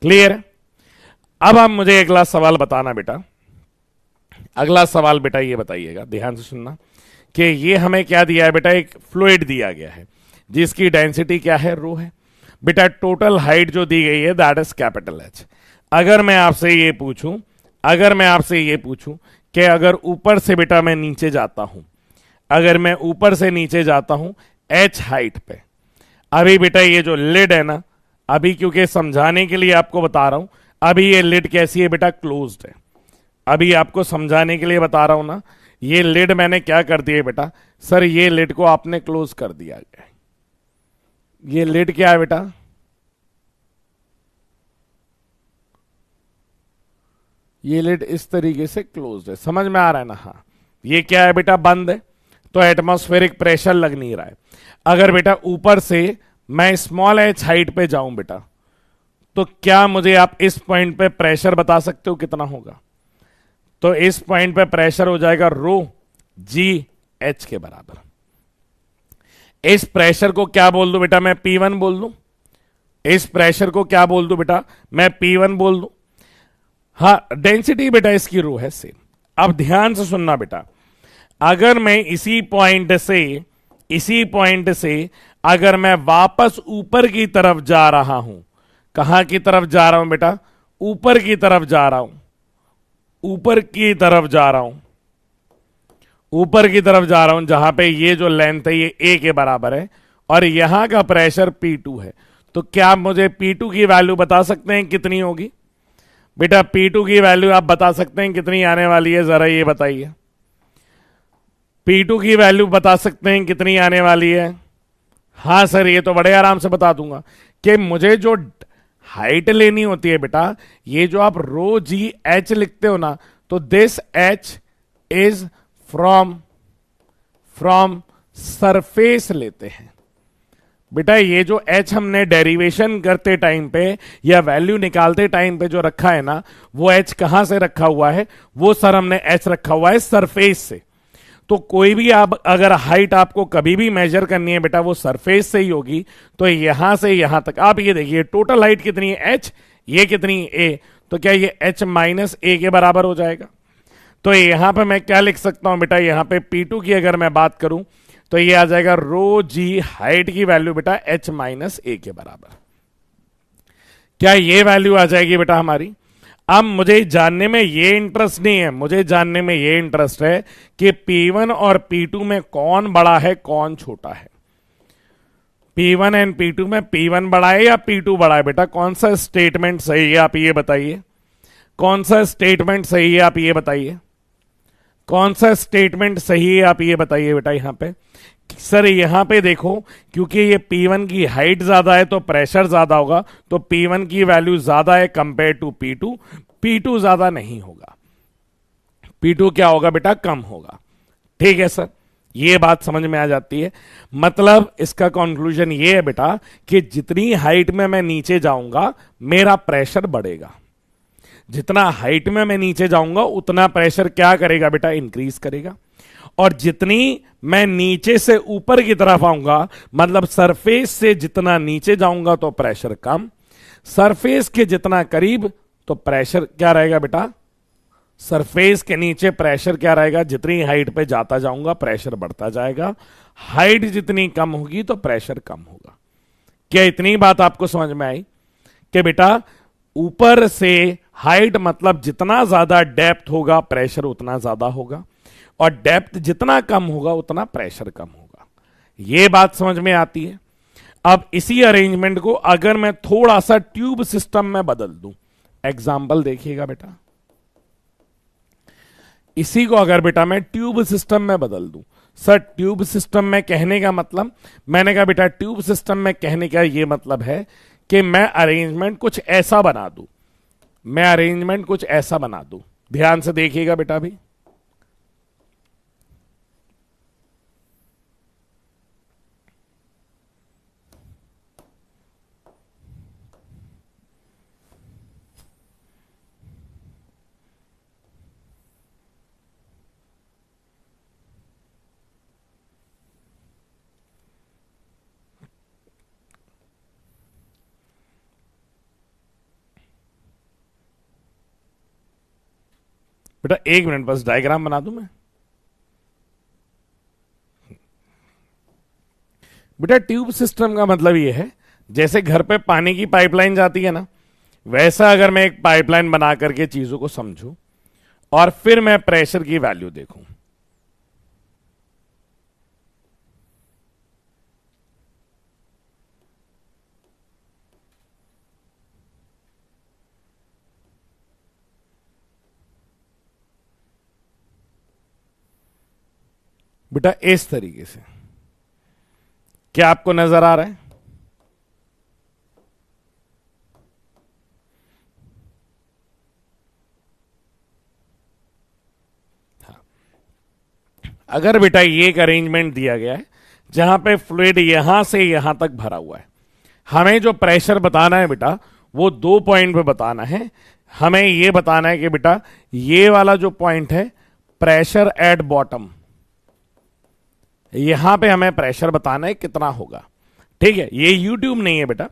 क्लियर है? अब आप मुझे अगला सवाल बताना बेटा। अगला सवाल बेटा ये बताइएगा, ध्यान से सुनना, कि ये हमें क्या दिया है बेटा? एक फ्लूइड दिया गया है जिसकी डेंसिटी क्या है? रो है बेटा। टोटल हाइट जो दी गई है दैट इज कैपिटल एच। अगर मैं आपसे ये पूछूं कि अगर ऊपर से बेटा मैं नीचे जाता हूं, अगर मैं ऊपर से नीचे जाता हूं एच हाइट पे, अभी बेटा ये जो लिड है ना, अभी क्योंकि समझाने के लिए आपको बता रहा हूं, अभी ये लिड कैसी है बेटा? क्लोज्ड है। अभी आपको समझाने के लिए बता रहा हूं ना, ये लिड मैंने क्या कर दिया बेटा? सर ये लिड को आपने क्लोज कर दिया गया। ये लिड क्या है बेटा? ये लिड इस तरीके से क्लोज्ड है, समझ में आ रहा है ना? हाँ, ये क्या है बेटा? बंद है, तो एटमॉस्फेरिक प्रेशर लग नहीं रहा है। अगर बेटा ऊपर से मैं स्मॉल एच हाइट पे जाऊं बेटा, तो क्या मुझे आप इस पॉइंट पे प्रेशर बता सकते हो कितना होगा? तो इस पॉइंट पे प्रेशर हो जाएगा रो जी एच के बराबर। इस प्रेशर को क्या बोल दूं बेटा? मैं P1 बोल दूं। इस प्रेशर को क्या बोल दूं बेटा? मैं P1 बोल दूं। हाँ, डेंसिटी बेटा इसकी रो है सेम। अब ध्यान से सुनना बेटा, अगर मैं इसी पॉइंट से अगर मैं वापस ऊपर की तरफ जा रहा हूं, कहां की तरफ जा रहा हूं बेटा? ऊपर की तरफ जा रहा हूं, ऊपर की तरफ जा रहा हूं, ऊपर की तरफ जा रहा हूं, जहां पे ये जो लेंथ है ये ए के बराबर है और यहां का प्रेशर P2 है। तो क्या आप मुझे P2 की वैल्यू बता सकते हैं कितनी होगी? बेटा P2 की वैल्यू आप बता सकते हैं कितनी आने वाली है? जरा ये बताइए, P2 की वैल्यू बता सकते हैं कितनी आने वाली है? हाँ सर, ये तो बड़े आराम से बता दूंगा कि मुझे जो हाइट लेनी होती है बेटा, ये जो आप रो जी एच लिखते हो ना, तो this H is from surface लेते हैं बेटा ये जो h हमने डेरिवेशन करते टाइम पे या वैल्यू निकालते टाइम पे जो रखा है ना, वो h कहां से रखा हुआ है? वो सर हमने h रखा हुआ है सरफेस से। तो कोई भी आप अगर हाइट आपको कभी भी मेजर करनी है बेटा, वो सरफेस से ही होगी। तो यहां से यहां तक आप ये देखिए टोटल हाइट कितनी है h, ये कितनी a, तो क्या ये h माइनस a के बराबर हो जाएगा? तो यहां पे मैं क्या लिख सकता हूं बेटा, यहां पे P2 की अगर मैं बात करूं तो ये आ जाएगा रो जी हाइट की वैल्यू बेटा h माइनस a के बराबर। क्या ये वैल्यू आ जाएगी बेटा हमारी? अब मुझे जानने में ये इंटरेस्ट नहीं है, मुझे जानने में ये इंटरेस्ट है कि P1 और P2 में कौन बड़ा है कौन छोटा है। P1 एंड P2 में P1 बड़ा है या P2 बड़ा है बेटा? कौन सा स्टेटमेंट सही है आप ये बताइए, कौन सा स्टेटमेंट सही है आप ये बताइए, कौन सा स्टेटमेंट सही है आप ये बताइए बेटा। यहां पे सर यहां पे देखो, क्योंकि ये P1 की हाइट ज्यादा है तो प्रेशर ज्यादा होगा, तो P1 की वैल्यू ज्यादा है कंपेयर टू P2, P2 ज्यादा नहीं होगा, P2 क्या होगा बेटा? कम होगा। ठीक है सर, ये बात समझ में आ जाती है। मतलब इसका कंक्लूजन ये है बेटा कि जितनी हाइट में मैं नीचे जाऊंगा मेरा प्रेशर बढ़ेगा, जितना हाइट में मैं नीचे जाऊंगा उतना प्रेशर क्या करेगा बेटा? इंक्रीज करेगा। और जितनी मैं नीचे से ऊपर की तरफ आऊंगा, मतलब सरफेस से जितना नीचे जाऊंगा तो प्रेशर कम, सरफेस के जितना करीब तो प्रेशर क्या रहेगा बेटा? सरफेस के नीचे प्रेशर क्या रहेगा? जितनी हाइट पे जाता जाऊंगा प्रेशर बढ़ता जाएगा, हाइट जितनी कम होगी तो प्रेशर कम होगा। क्या इतनी बात आपको समझ में आई कि बेटा ऊपर से हाइट मतलब जितना ज्यादा डेप्थ होगा प्रेशर उतना ज्यादा होगा, और डेप्थ जितना कम होगा उतना प्रेशर कम होगा। यह बात समझ में आती है। अब इसी अरेंजमेंट को अगर मैं थोड़ा सा ट्यूब सिस्टम में बदल दूं, एग्जाम्पल देखिएगा बेटा, इसी को अगर बेटा मैं ट्यूब सिस्टम में बदल दूं, सर ट्यूब सिस्टम में कहने का मतलब, मैंने कहा बेटा ट्यूब सिस्टम में कहने का यह मतलब है कि मैं अरेंजमेंट कुछ ऐसा बना दूं, मैं अरेंजमेंट कुछ ऐसा बना दूं। ध्यान से देखिएगा बेटा भी, बेटा एक मिनट बस डायग्राम बना दूं मैं। बेटा ट्यूब सिस्टम का मतलब यह है जैसे घर पे पानी की पाइपलाइन जाती है ना, वैसा अगर मैं एक पाइपलाइन बना करके चीजों को समझूं और फिर मैं प्रेशर की वैल्यू देखूं। बेटा इस तरीके से, क्या आपको नजर आ रहा है? हाँ। अगर बेटा ये एक अरेंजमेंट दिया गया है जहां पे फ्लूइड यहां से यहां तक भरा हुआ है, हमें जो प्रेशर बताना है बेटा वो 2 पॉइंट पे बताना है। हमें ये बताना है कि बेटा ये वाला जो पॉइंट है प्रेशर एट बॉटम, यहां पे हमें प्रेशर बताना है कितना होगा। ठीक है, ये यूट्यूब नहीं है बेटा,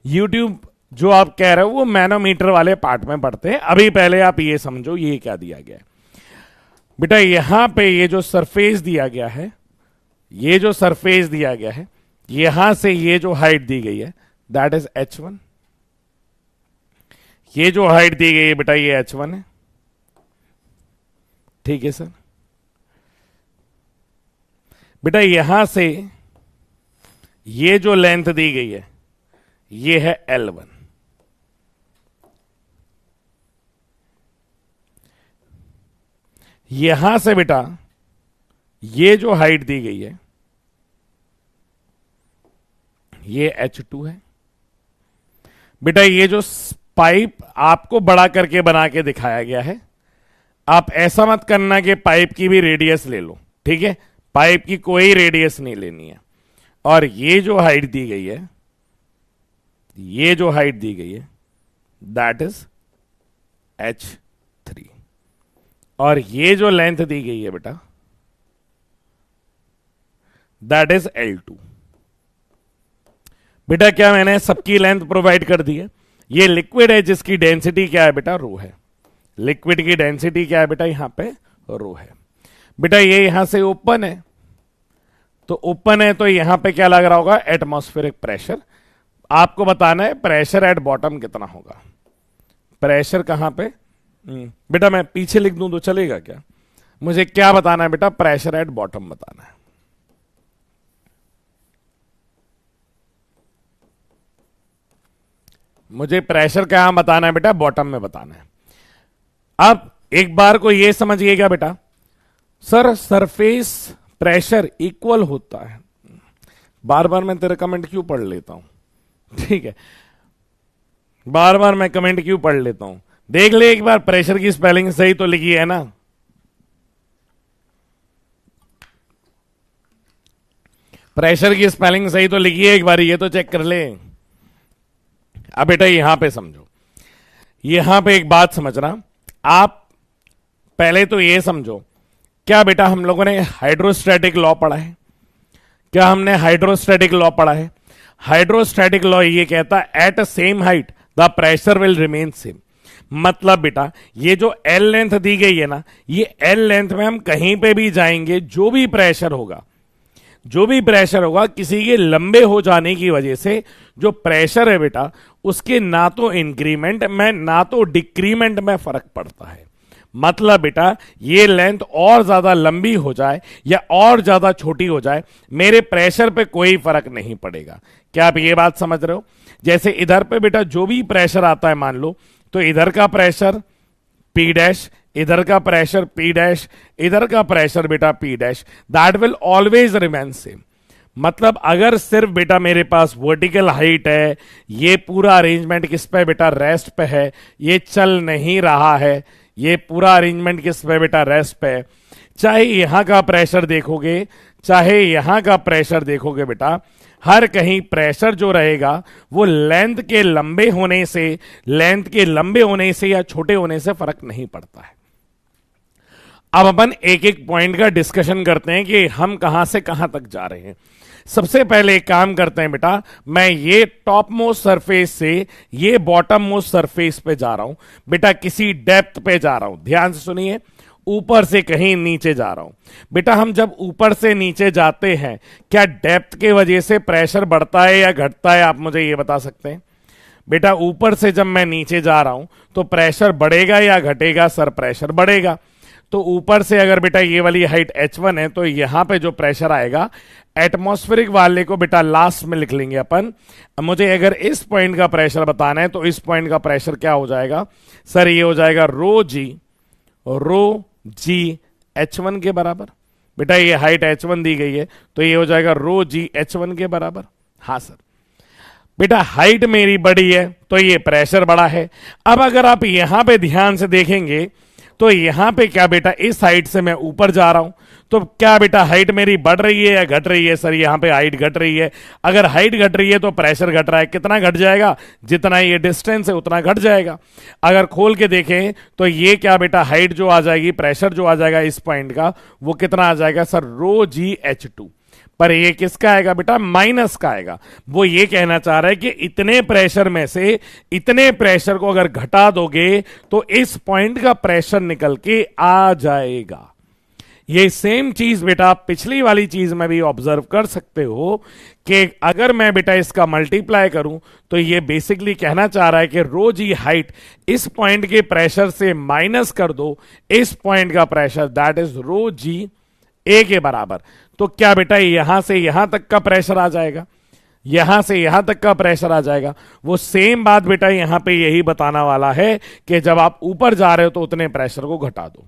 यूट्यूब जो आप कह रहे हो वो मैनोमीटर वाले पार्ट में पढ़ते हैं। अभी पहले आप ये समझो ये क्या दिया गया है बेटा। यहां पे ये जो सरफेस दिया गया है, ये जो सरफेस दिया गया है, यहां से ये जो हाइट दी गई है दैट इज h1। ये जो हाइट दी गई है बेटा ये h1 है। ठीक है सर। बेटा यहां से ये जो लेंथ दी गई है ये है L1। यहां से बेटा ये जो हाइट दी गई है ये H2 है। बेटा ये जो पाइप आपको बड़ा करके बना के दिखाया गया है, आप ऐसा मत करना कि पाइप की भी रेडियस ले लो। ठीक है, पाइप की कोई रेडियस नहीं लेनी है। और ये जो हाइट दी गई है, ये जो हाइट दी गई है दैट इज h3, और ये जो लेंथ दी गई है बेटा दैट इज L2। बेटा क्या मैंने सबकी लेंथ प्रोवाइड कर दी है? ये लिक्विड है जिसकी डेंसिटी क्या है बेटा? रो है। लिक्विड की डेंसिटी क्या है बेटा? यहां पे रो है। बेटा ये यहां से ओपन है, तो ओपन है तो यहां पे क्या लग रहा होगा? Atmospheric pressure. आपको बताना है प्रेशर एट बॉटम कितना होगा। प्रेशर कहां पे? बेटा मैं पीछे लिख दूं तो चलेगा क्या? मुझे क्या बताना है बेटा? प्रेशर एट बॉटम बताना है। मुझे प्रेशर कहां बताना है बेटा? बॉटम में बताना है। अब एक बार को यह समझिएगा बेटा, सर सरफेस प्रेशर इक्वल होता है। बार बार मैं तेरा कमेंट क्यों पढ़ लेता हूं? ठीक है, बार बार मैं कमेंट क्यों पढ़ लेता हूं? देख ले एक बार, प्रेशर की स्पेलिंग सही तो लिखी है ना? प्रेशर की स्पेलिंग सही तो लिखी है, एक बार ये तो चेक कर ले। अब बेटा यहां पे समझो, यहां पे एक बात समझना आप। पहले तो ये समझो, क्या बेटा हम लोगों ने हाइड्रोस्टैटिक लॉ पढ़ा है? क्या हमने हाइड्रोस्टैटिक लॉ पढ़ा है? हाइड्रोस्टैटिक लॉ ये कहता है at same height the pressure will remain same. मतलब बेटा ये जो एल लेंथ दी गई है ना, ये एल लेंथ में हम कहीं पे भी जाएंगे, जो भी प्रेशर होगा, जो भी प्रेशर होगा, किसी के लंबे हो जाने की वजह से जो प्रेशर है बेटा, उसके ना तो इंक्रीमेंट में ना तो डिक्रीमेंट में फर्क पड़ता है। मतलब बेटा ये लेंथ और ज्यादा लंबी हो जाए या और ज्यादा छोटी हो जाए, मेरे प्रेशर पे कोई फर्क नहीं पड़ेगा। क्या आप ये बात समझ रहे हो? जैसे इधर पे बेटा जो भी प्रेशर आता है, मान लो तो इधर का प्रेशर P डैश, इधर का प्रेशर P डैश, इधर का प्रेशर बेटा P dash, that will always remain same. मतलब अगर सिर्फ बेटा मेरे पास वर्टिकल हाइट है, ये पूरा अरेंजमेंट किस पे बेटा? रेस्ट पे है, ये चल नहीं रहा है, ये पूरा अरेंजमेंट किस पे बेटा? रेस्ट पे है। चाहे यहां का प्रेशर देखोगे, चाहे यहां का प्रेशर देखोगे बेटा, हर कहीं प्रेशर जो रहेगा वो लेंथ के लंबे होने से, लेंथ के लंबे होने से या छोटे होने से फर्क नहीं पड़ता है। अब अपन एक एक पॉइंट का डिस्कशन करते हैं कि हम कहां से कहां तक जा रहे हैं। सबसे पहले एक काम करते हैं बेटा, मैं ये टॉप मोस्ट सरफेस से ये बॉटम मोस्ट सरफेस पे जा रहा हूं बेटा, किसी डेप्थ पे जा रहा हूं। ध्यान से सुनिए, ऊपर से कहीं नीचे जा रहा हूं बेटा। हम जब ऊपर से नीचे जाते हैं, क्या डेप्थ के वजह से प्रेशर बढ़ता है या घटता है? आप मुझे ये बता सकते हैं बेटा? ऊपर से जब मैं नीचे जा रहा हूं तो प्रेशर बढ़ेगा या घटेगा? सर प्रेशर बढ़ेगा। तो ऊपर से अगर बेटा ये वाली हाइट h1 है, तो यहां पे जो प्रेशर आएगा एटमॉस्फेरिक वाले को बेटा लास्ट में लिख लेंगे अपन। मुझे अगर इस पॉइंट का प्रेशर बताना है तो इस पॉइंट का प्रेशर क्या हो जाएगा? सर ये हो जाएगा रो जी h1 के बराबर। बेटा ये हाइट h1 दी गई है तो ये हो जाएगा रो जी h1 के बराबर। हाँ सर। बेटा हाइट मेरी बड़ी है तो ये प्रेशर बड़ा है। अब अगर आप यहां पे ध्यान से देखेंगे तो यहां पे क्या बेटा, इस हाइट से मैं ऊपर जा रहा हूं, तो क्या बेटा हाइट मेरी बढ़ रही है या घट रही है? सर यहां पे हाइट घट रही है। अगर हाइट घट रही है तो प्रेशर घट रहा है। कितना घट जाएगा? जितना ये डिस्टेंस है उतना घट जाएगा। अगर खोल के देखें तो ये क्या बेटा, हाइट जो आ जाएगी, प्रेशर जो आ जाएगा इस पॉइंट का, वो कितना आ जाएगा? सर रो जी h2। पर ये किसका आएगा बेटा? माइनस का आएगा। वो ये कहना चाह रहा है कि इतने प्रेशर में से इतने प्रेशर को अगर घटा दोगे तो इस पॉइंट का प्रेशर निकल के आ जाएगा। ये सेम चीज बेटा आप पिछली वाली चीज में भी ऑब्जर्व कर सकते हो कि अगर मैं बेटा इसका मल्टीप्लाई करूं तो ये बेसिकली कहना चाह रहा है कि रो जी हाइट इस पॉइंट के प्रेशर से माइनस कर दो इस पॉइंट का pressure, that is rho g ए के बराबर। तो क्या बेटा यहां से यहां तक का प्रेशर आ जाएगा, यहां से यहां तक का प्रेशर आ जाएगा। वो सेम बात बेटा यहां पे यही बताना वाला है कि जब आप ऊपर जा रहे हो तो उतने प्रेशर को घटा दो,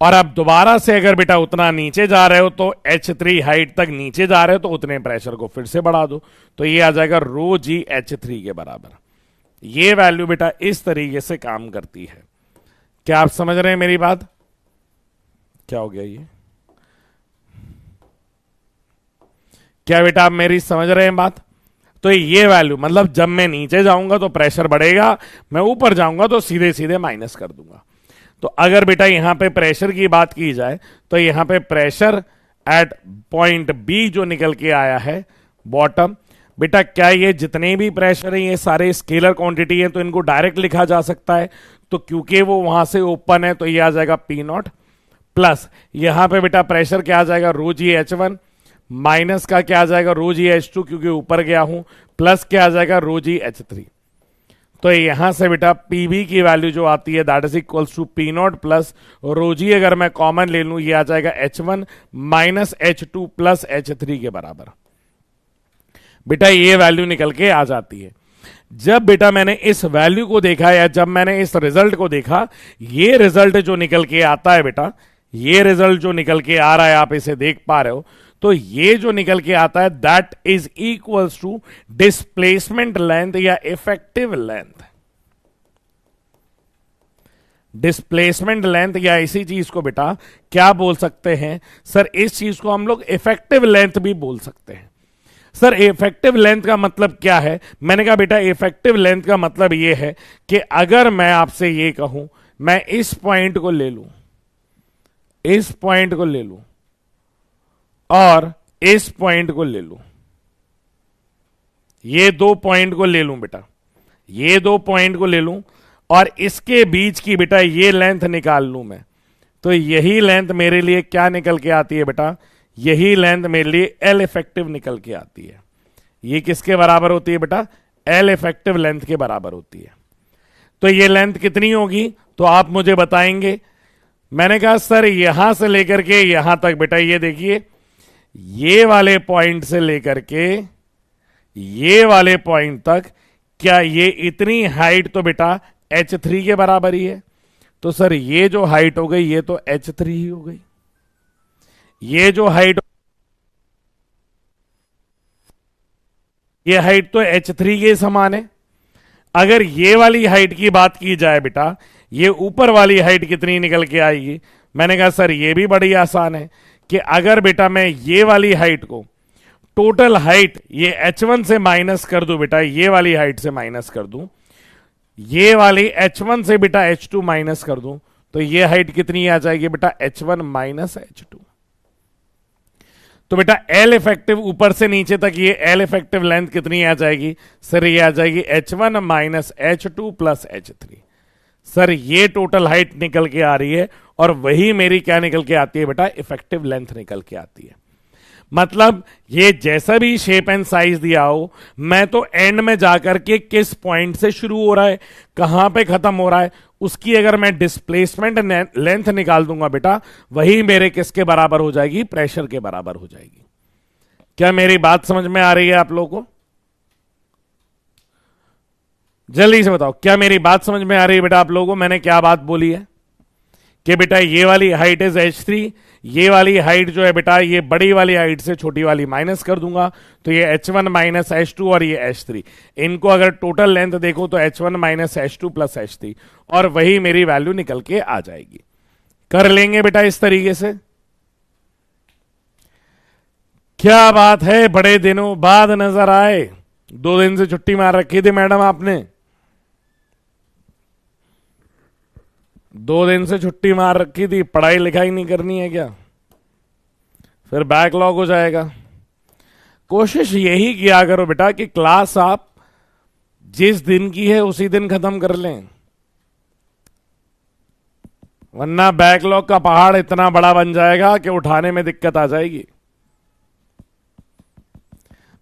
और अब दोबारा से अगर बेटा उतना नीचे जा रहे हो तो h3 हाइट तक नीचे जा रहे हो तो उतने प्रेशर को फिर से बढ़ा दो, तो ये आ जाएगा रो जी h3 के बराबर। ये वैल्यू बेटा इस तरीके से काम करती है। क्या आप समझ रहे हैं मेरी बात? क्या हो गया ये? क्या बेटा आप मेरी समझ रहे हैं बात? तो ये वैल्यू मतलब जब मैं नीचे जाऊंगा तो प्रेशर बढ़ेगा, मैं ऊपर जाऊंगा तो सीधे सीधे माइनस कर दूंगा। तो अगर बेटा यहां पे प्रेशर की बात की जाए तो यहां पे प्रेशर एट पॉइंट बी जो निकल के आया है बॉटम, बेटा क्या ये जितने भी प्रेशर हैं ये सारे स्केलर क्वांटिटी हैं, तो इनको डायरेक्ट लिखा जा सकता है। तो क्योंकि वो वहां से ओपन है तो ये आ जाएगा पी नॉट प्लस यहां पे बेटा प्रेशर क्या आ जाएगा रो जी एच वन, माइनस का क्या आ जाएगा रो जी एच टू क्योंकि ऊपर गया हूं, प्लस क्या आ जाएगा रो जी एच थ्री। तो यहां से बेटा पीवी की वैल्यू जो आती है that is equals to P not plus rho g अगर मैं कॉमन ले लूं ये आ जाएगा h one minus h two plus h three के बराबर। बेटा ये वैल्यू निकल के आ जाती है। जब बेटा मैंने इस वैल्यू को देखा या जब मैंने इस रिजल्ट को देखा, ये रिजल्ट जो निकल के आता है बेटा, ये रिजल्ट जो निकल के आ रहा है आप इसे देख पा रहे हो, तो ये जो निकल के आता है that is equals to displacement length या इफेक्टिव लेंथ। डिस्प्लेसमेंट लेंथ या इसी चीज को बेटा क्या बोल सकते हैं सर, इस चीज को हम लोग इफेक्टिव लेंथ भी बोल सकते हैं। सर इफेक्टिव लेंथ का मतलब क्या है? मैंने कहा बेटा इफेक्टिव लेंथ का मतलब यह है कि अगर मैं आपसे ये कहूं मैं इस पॉइंट को ले लूं, इस पॉइंट को ले लूं और इस पॉइंट को ले लूं, ये दो पॉइंट को ले लूं बेटा, ये दो पॉइंट को ले लूं और इसके बीच की बेटा ये लेंथ निकाल लूं मैं, तो यही लेंथ मेरे लिए क्या निकल के आती है बेटा? यही लेंथ मेरे लिए एल इफेक्टिव निकल के आती है। ये किसके बराबर होती है बेटा? एल इफेक्टिव लेंथ के बराबर होती है। तो ये लेंथ कितनी होगी तो आप मुझे बताएंगे। मैंने कहा सर यहां से लेकर के यहां तक बेटा ये देखिए, ये वाले पॉइंट से लेकर के ये वाले पॉइंट तक क्या ये इतनी हाइट तो बेटा h3 के बराबर ही है। तो सर ये जो हाइट हो गई ये तो h3 ही हो गई, ये जो हाइट, ये हाइट तो h3 के समान है। अगर ये वाली हाइट की बात की जाए बेटा, ये ऊपर वाली हाइट कितनी निकल के आएगी? मैंने कहा सर ये भी बड़ी आसान है कि अगर बेटा मैं ये वाली हाइट को टोटल हाइट ये h1 से माइनस कर दूं बेटा, ये वाली हाइट से माइनस कर दूं, ये वाली h1 से बेटा h2 माइनस कर दूं, तो ये हाइट कितनी आ जाएगी बेटा? h1 minus h2। तो बेटा एल इफेक्टिव ऊपर से नीचे तक ये एल इफेक्टिव लेंथ कितनी आ जाएगी सर? ये आ जाएगी h1 minus h2 plus h3। Sir ये टोटल हाइट निकल के आ रही है और वही मेरी क्या निकल के आती है बेटा? इफेक्टिव लेंथ निकल के आती है। मतलब ये जैसा भी शेप एंड साइज दिया हो, मैं तो एंड में जाकर के किस पॉइंट से शुरू हो रहा है कहां पे खत्म हो रहा है उसकी अगर मैं डिस्प्लेसमेंट लेंथ निकाल दूंगा बेटा, वही मेरे किसके बराबर हो जाएगी? प्रेशर के बराबर हो जाएगी। क्या मेरी बात समझ में आ रही है आप लोगों को? जल्दी से बताओ, क्या मेरी बात समझ में आ रही है बेटा आप लोगों को? मैंने क्या बात बोली है कि बेटा ये वाली हाइट इज h3, ये वाली हाइट जो है बेटा ये बड़ी वाली हाइट से छोटी वाली माइनस कर दूंगा, तो ये h1 माइनस h2 और ये h3, इनको अगर टोटल लेंथ देखो तो h1 minus h2 plus h3, और वही मेरी वैल्यू निकल के आ जाएगी। कर लेंगे बेटा इस तरीके से। क्या बात है, बड़े दिनों बाद नजर आए। 2 दिन से छुट्टी मार रखी थी मैडम आपने, 2 दिन से छुट्टी मार रखी थी, पढ़ाई लिखाई नहीं करनी है क्या? फिर बैकलॉग हो जाएगा। कोशिश यही किया करो बेटा कि क्लास आप जिस दिन की है उसी दिन खत्म कर लें, वरना बैकलॉग का पहाड़ इतना बड़ा बन जाएगा कि उठाने में दिक्कत आ जाएगी।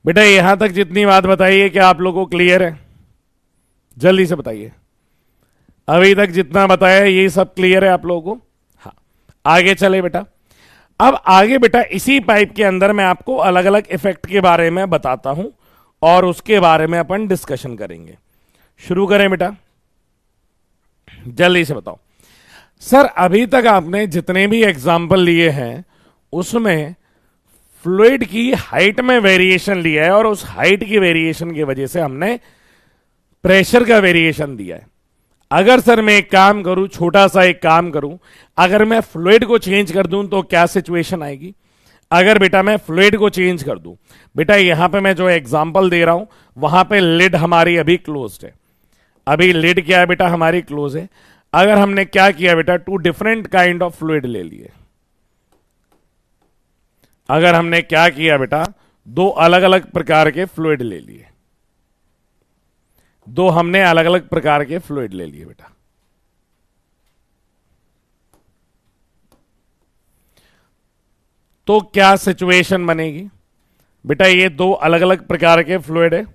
बेटा यहां तक जितनी बात बताइए कि आप लोगों को क्लियर है? जल्दी से बताइए। अभी तक जितना बताया ये सब क्लियर है आप लोगों को? हाँ, आगे चले बेटा। अब आगे बेटा इसी पाइप के अंदर मैं आपको अलग अलग इफेक्ट के बारे में बताता हूं और उसके बारे में अपन डिस्कशन करेंगे। शुरू करें बेटा, जल्दी से बताओ। सर अभी तक आपने जितने भी एग्जाम्पल लिए हैं उसमें फ्लूइड की हाइट में वेरिएशन लिया है और उस हाइट की वेरिएशन की वजह से हमने प्रेशर का वेरिएशन दिया है। अगर सर मैं एक काम करूं, छोटा सा एक काम करूं, अगर मैं फ्लूइड को चेंज कर दूं तो क्या सिचुएशन आएगी? अगर बेटा मैं फ्लूइड को चेंज कर दूं, बेटा यहां पे मैं जो एग्जांपल दे रहा हूं वहां पे लिड हमारी अभी क्लोज्ड है, अभी लिड क्या है बेटा हमारी क्लोज है। अगर हमने क्या किया बेटा, two different kind of fluid ले लिए, अगर हमने क्या किया बेटा, दो अलग अलग प्रकार के फ्लूइड ले लिए, दो हमने अलग अलग प्रकार के फ्लूइड ले लिए बेटा, तो क्या सिचुएशन बनेगी बेटा, ये दो अलग अलग प्रकार के फ्लूइड है,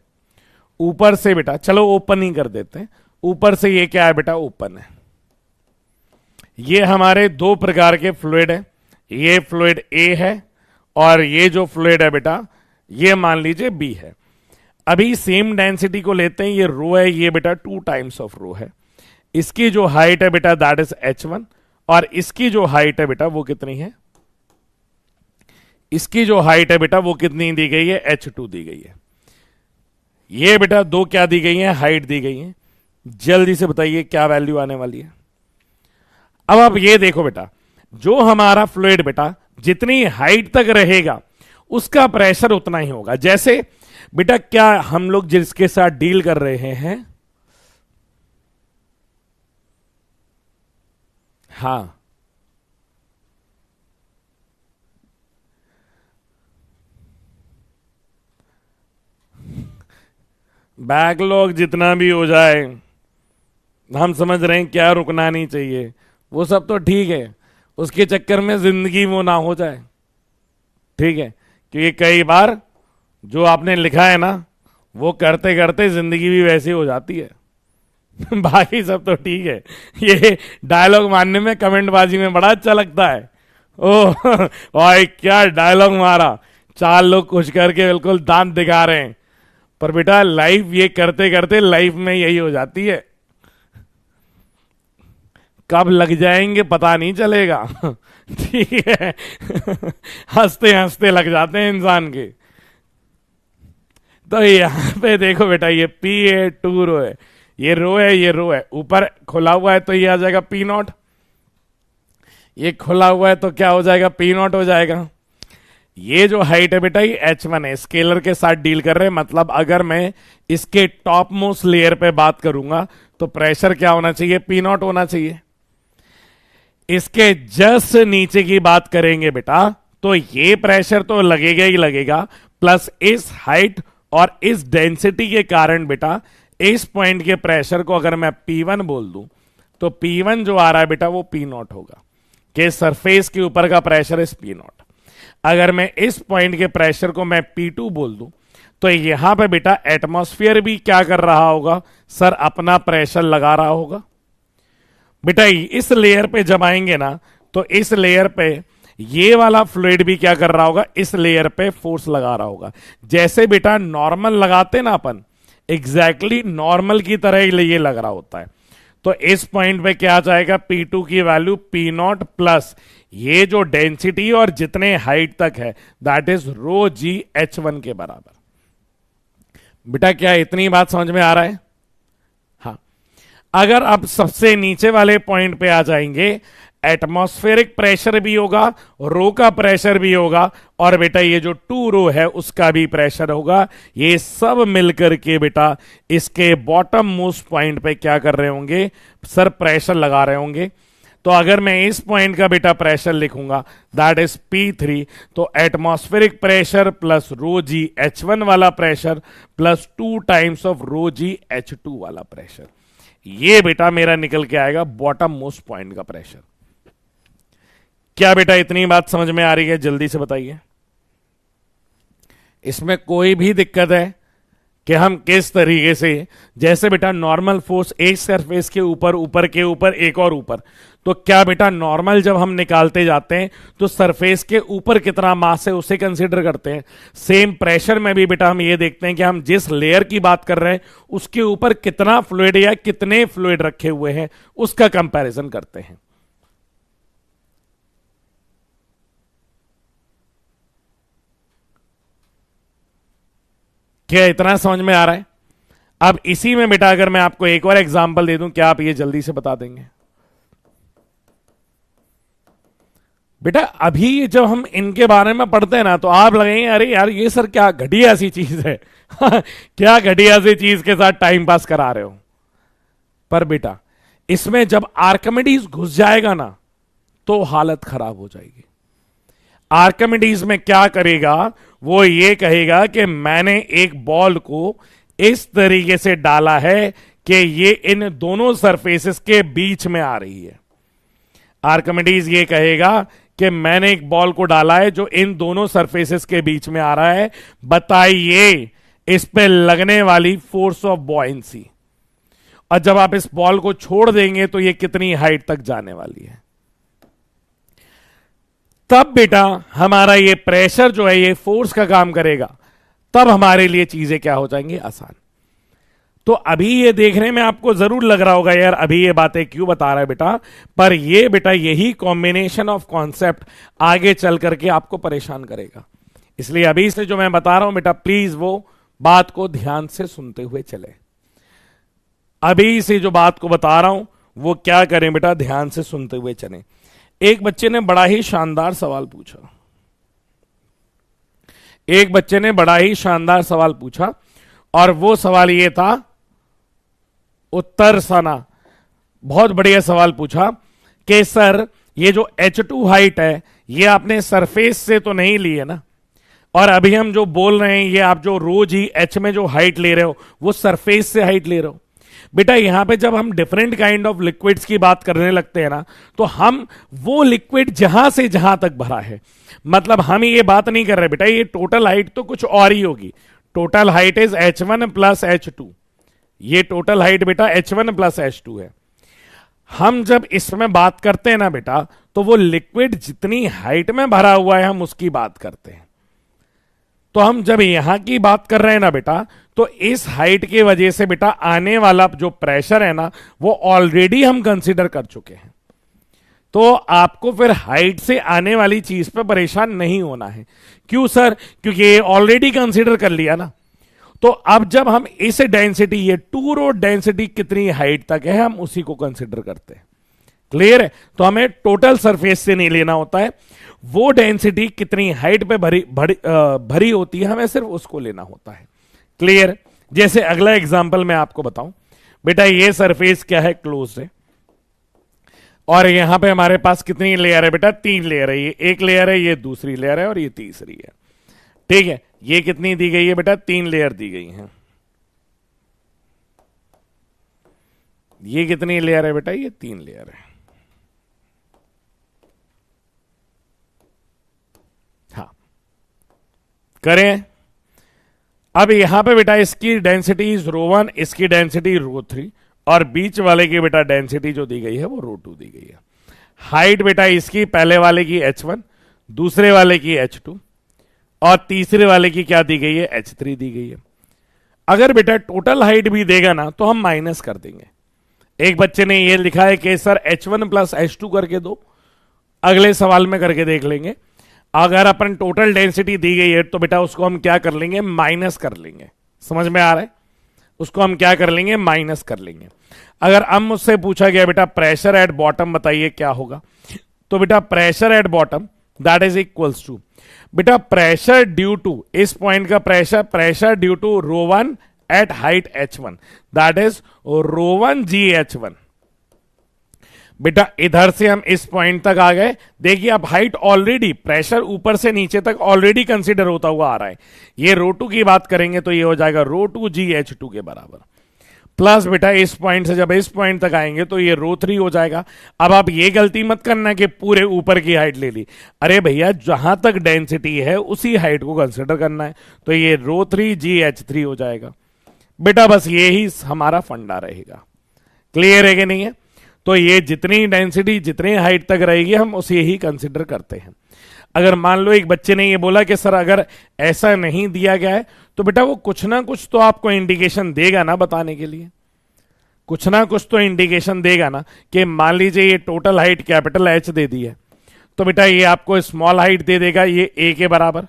ऊपर से बेटा चलो ओपन ही कर देते हैं, ऊपर से ये क्या है बेटा, ओपन है, ये हमारे दो प्रकार के फ्लूइड है, ये फ्लूइड ए है और ये जो फ्लूइड है बेटा ये मान लीजिए बी है। अभी सेम डेंसिटी को लेते हैं, ये रो है, ये बेटा 2 टाइम्स ऑफ रो है, इसकी जो हाइट है बेटा दैट इज h1 और इसकी जो हाइट है बेटा वो कितनी है, इसकी जो हाइट है बेटा वो कितनी दी गई है, h2 दी गई है। ये बेटा दो क्या दी गई है, हाइट दी गई है। जल्दी से बताइए क्या वैल्यू आने वाली है। अब आप ये देखो बेटा, जो हमारा फ्लूइड बेटा जितनी हाइट तक रहेगा उसका प्रेशर उतना ही होगा। जैसे बेटा क्या हम लोग जिसके साथ डील कर रहे हैं, हां बैकलॉग जितना भी हो जाए, हम समझ रहे हैं क्या रुकना नहीं चाहिए, वो सब तो ठीक है, उसके चक्कर में जिंदगी वो ना हो जाए, ठीक है, क्योंकि कई बार जो आपने लिखा है ना वो करते करते जिंदगी भी वैसी हो जाती है। बाकी सब तो ठीक है, ये डायलॉग मारने में कमेंटबाजी में बड़ा अच्छा लगता है। ओह भाई क्या डायलॉग मारा, 4 लोग खुश करके बिल्कुल दांत दिखा रहे हैं, पर बेटा लाइफ ये करते करते लाइफ में यही हो जाती है, कब लग जाएंगे पता नहीं चलेगा। ठीक है, हंसते हंसते लग जाते हैं इंसान के। तो यहां पे देखो बेटा, ये पी है, 2 रो है, ये रो है, ये रो है, ऊपर खुला हुआ है तो ये आ जाएगा पी नॉट, ये खुला हुआ है तो क्या हो जाएगा, पी नॉट हो जाएगा। ये जो हाइट है बेटा ये h1 है, स्केलर के साथ डील कर रहे हैं, मतलब अगर मैं इसके टॉप मोस्ट लेयर पे बात करूंगा तो प्रेशर क्या होना चाहिए, पी नॉट होना चाहिए। इसके जस्ट नीचे की बात करेंगे बेटा तो ये प्रेशर तो लगेगा ही लगेगा, प्लस इस हाइट और इस डेंसिटी के कारण बेटा इस पॉइंट के प्रेशर को अगर मैं P1 बोल दूं तो P1 जो आ रहा है बेटा वो P नॉट होगा, कि सरफेस के ऊपर का प्रेशर इस P नॉट। अगर मैं इस पॉइंट के प्रेशर को मैं P2 बोल दूं तो यहां पे बेटा एटमॉस्फेयर भी क्या कर रहा होगा, सर अपना प्रेशर लगा रहा होगा। बेटा इस लेयर पे जब आएंगे ना तो इस लेयर पे ये वाला फ्लूइड भी क्या कर रहा होगा, इस लेयर पे फोर्स लगा रहा होगा। जैसे बेटा नॉर्मल लगाते ना अपन, एग्जैक्टली नॉर्मल की तरह ही ये लग रहा होता है। तो इस पॉइंट पे क्या आ जाएगा, P2 की वैल्यू P नॉट प्लस ये जो डेंसिटी और जितने हाइट तक है that is rho g H1 के बराबर। बेटा क्या इतनी बात समझ में आ रहा है? हाँ, अगर आप सबसे नीचे वाले पॉइंट पे आ जाएंगे, एटमॉस्फेरिक प्रेशर भी होगा, रो का प्रेशर भी होगा, और बेटा ये जो 2 रो है उसका भी प्रेशर होगा। ये सब मिलकर के बेटा इसके बॉटम मोस्ट पॉइंट पे क्या कर रहे होंगे, सर प्रेशर लगा रहे होंगे। तो अगर मैं इस पॉइंट का बेटा प्रेशर लिखूंगा दैट इज P3, तो atmospheric pressure plus rho g H1 वाला pressure plus 2 times of rho g H2 वाला प्रेशर, ये बेटा मेरा निकल के आएगा बॉटम मोस्ट पॉइंट का प्रेशर। क्या बेटा इतनी बात समझ में आ रही है? जल्दी से बताइए, इसमें कोई भी दिक्कत है कि हम किस तरीके से, जैसे बेटा नॉर्मल फोर्स एक सरफेस के ऊपर, ऊपर के ऊपर, एक और ऊपर, तो क्या बेटा नॉर्मल जब हम निकालते जाते हैं तो सरफेस के ऊपर कितना मास है उसे कंसीडर करते हैं। सेम प्रेशर में भी बेटा हम ये देखते हैं कि हम जिस लेयर की बात कर रहे हैं उसके ऊपर कितना फ्लूइड या कितने फ्लूइड रखे हुए हैं उसका कंपैरिजन करते हैं। क्या इतना समझ में आ रहा है? अब इसी में बेटा अगर मैं आपको एक और एग्जांपल दे दूं, क्या आप ये जल्दी से बता देंगे? बेटा अभी जब हम इनके बारे में पढ़ते हैं ना तो आप लगेंगे अरे यार ये सर क्या घटिया सी चीज है क्या घटिया सी चीज के साथ टाइम पास करा रहे हो। पर बेटा इसमें जब आर्किमिडीज घुस जाएगा ना तो हालत खराब हो जाएगी। आर्किमिडीज में क्या करेगा, वो ये कहेगा कि मैंने एक बॉल को इस तरीके से डाला है कि ये इन दोनों सरफेसेस के बीच में आ रही है। आर्किमिडीज ये कहेगा कि मैंने एक बॉल को डाला है जो इन दोनों सरफेसेस के बीच में आ रहा है, बताइए इस पे लगने वाली फोर्स ऑफ बॉयंसी, और जब आप इस बॉल को छोड़ देंगे तो ये कितनी हाइट तक जाने वाली है। तब बेटा हमारा ये प्रेशर जो है ये फोर्स का काम करेगा, तब हमारे लिए चीजें क्या हो जाएंगी, आसान। तो अभी ये देखने में आपको जरूर लग रहा होगा यार अभी ये बातें क्यों बता रहा है बेटा, पर ये बेटा यही कॉम्बिनेशन ऑफ कॉन्सेप्ट आगे चल करके आपको परेशान करेगा। इसलिए अभी से जो मैं बता रहा हूं बेटा प्लीज वो बात को ध्यान से सुनते हुए चले। अभी से जो बात को बता रहा हूं वो क्या करें बेटा, ध्यान से सुनते हुए चलें। एक बच्चे ने बड़ा ही शानदार सवाल पूछा, एक बच्चे ने बड़ा ही शानदार सवाल पूछा और वो सवाल ये था, उत्तर सना बहुत बढ़िया सवाल पूछा कि सर ये जो H2 हाइट है ये आपने सरफेस से तो नहीं ली है ना, और अभी हम जो बोल रहे हैं ये आप जो रोज ही H में जो हाइट ले रहे हो वो सरफेस से हाइट ले रहे हो। बेटा यहां पे जब हम डिफरेंट काइंड ऑफ लिक्विड्स की बात करने लगते हैं ना तो हम वो लिक्विड जहां से जहां तक भरा है, मतलब हम ये बात नहीं कर रहे बेटा ये टोटल हाइट तो कुछ और ही होगी। Total height is H1 plus H2, ये टोटल हाइट बेटा H1 प्लस H2 है। हम जब इसमें बात करते हैं ना बेटा तो वो लिक्विड जितनी हाइट में भरा हुआ है हम उसकी बात करते हैं। तो हम जब यहां की बात कर रहे हैं ना बेटा तो इस हाइट की वजह से बेटा आने वाला जो प्रेशर है ना वो ऑलरेडी हम कंसीडर कर चुके हैं। तो आपको फिर हाइट से आने वाली चीज पे परेशान नहीं होना है। क्यों सर? क्योंकि ये ऑलरेडी कंसीडर कर लिया ना। तो अब जब हम इस डेंसिटी ये टू रोड डेंसिटी कितनी हाइट तक है हम उसी को कंसीडर करते हैं। क्लियर है? तो हमें टोटल सरफेस से नहीं लेना होता है, वो डेंसिटी कितनी हाइट पे भरी होती है हमें सिर्फ उसको लेना होता है। क्लियर? जैसे अगला एग्जांपल मैं आपको बताऊं बेटा, ये सरफेस क्या है, क्लोज है, और यहां पे हमारे पास कितनी लेयर है बेटा, 3 लेयर है। ये एक लेयर है, ये दूसरी लेयर है और ये तीसरी है। ठीक है, ये कितनी दी गई है बेटा, 3 लेयर दी गई है। ये कितनी लेयर है बेटा, ये 3 लेयर है। हाँ करें। अब यहां पे बेटा इसकी डेंसिटी इज ρ1, इसकी डेंसिटी ρ3, और बीच वाले की बेटा डेंसिटी जो दी गई है वो ρ2 दी गई है। हाइट बेटा इसकी पहले वाले की H1, दूसरे वाले की H2 और तीसरे वाले की क्या दी गई है, H3 दी गई है। अगर बेटा टोटल हाइट भी देगा ना तो हम माइनस कर देंगे। एक बच्चे ने ये लिखा है कि सर H1 प्लस H2 करके दो, अगले सवाल में करके देख लेंगे। अगर अपन टोटल डेंसिटी दी गई है तो बेटा उसको हम क्या कर लेंगे, माइनस कर लेंगे। समझ में आ रहा है? उसको हम क्या कर लेंगे, माइनस कर लेंगे। अगर अब मुझसे पूछा गया बेटा प्रेशर एट बॉटम बताइए क्या होगा, तो बेटा pressure at bottom that is equals to बेटा प्रेशर ड्यू टू, इस पॉइंट का pressure due to ρ1 at height H1 that is ρ1 GH1। बेटा इधर से हम इस पॉइंट तक आ गए। देखिए अब हाइट ऑलरेडी, प्रेशर ऊपर से नीचे तक ऑलरेडी कंसीडर होता हुआ आ रहा है। ये ρ2 की बात करेंगे तो ये हो जाएगा ρ2 GH2 के बराबर, प्लस बेटा इस पॉइंट से जब इस पॉइंट तक आएंगे तो ये ρ3 हो जाएगा। अब आप ये गलती मत करना कि पूरे ऊपर की हाइट ले ली। अरे भैया जहां तक डेंसिटी है उसी हाइट को कंसीडर करना है, तो ये ρ3 GH3 हो जाएगा। बेटा बस ये ही हमारा फंडा रहेगा। क्लियर है कि नहीं है? तो ये जितनी डेंसिटी जितनी हाइट तक रहेगी हम उसे ही कंसीडर करते हैं। अगर मान लो एक बच्चे ने ये बोला कि सर अगर ऐसा नहीं दिया गया है तो बेटा वो कुछ ना कुछ तो आपको इंडिकेशन देगा ना बताने के लिए, कुछ ना कुछ तो इंडिकेशन देगा ना। कि मान लीजिए ये टोटल हाइट कैपिटल H दे दी है तो बेटा ये आपको स्मॉल हाइट दे देगा ये A के बराबर,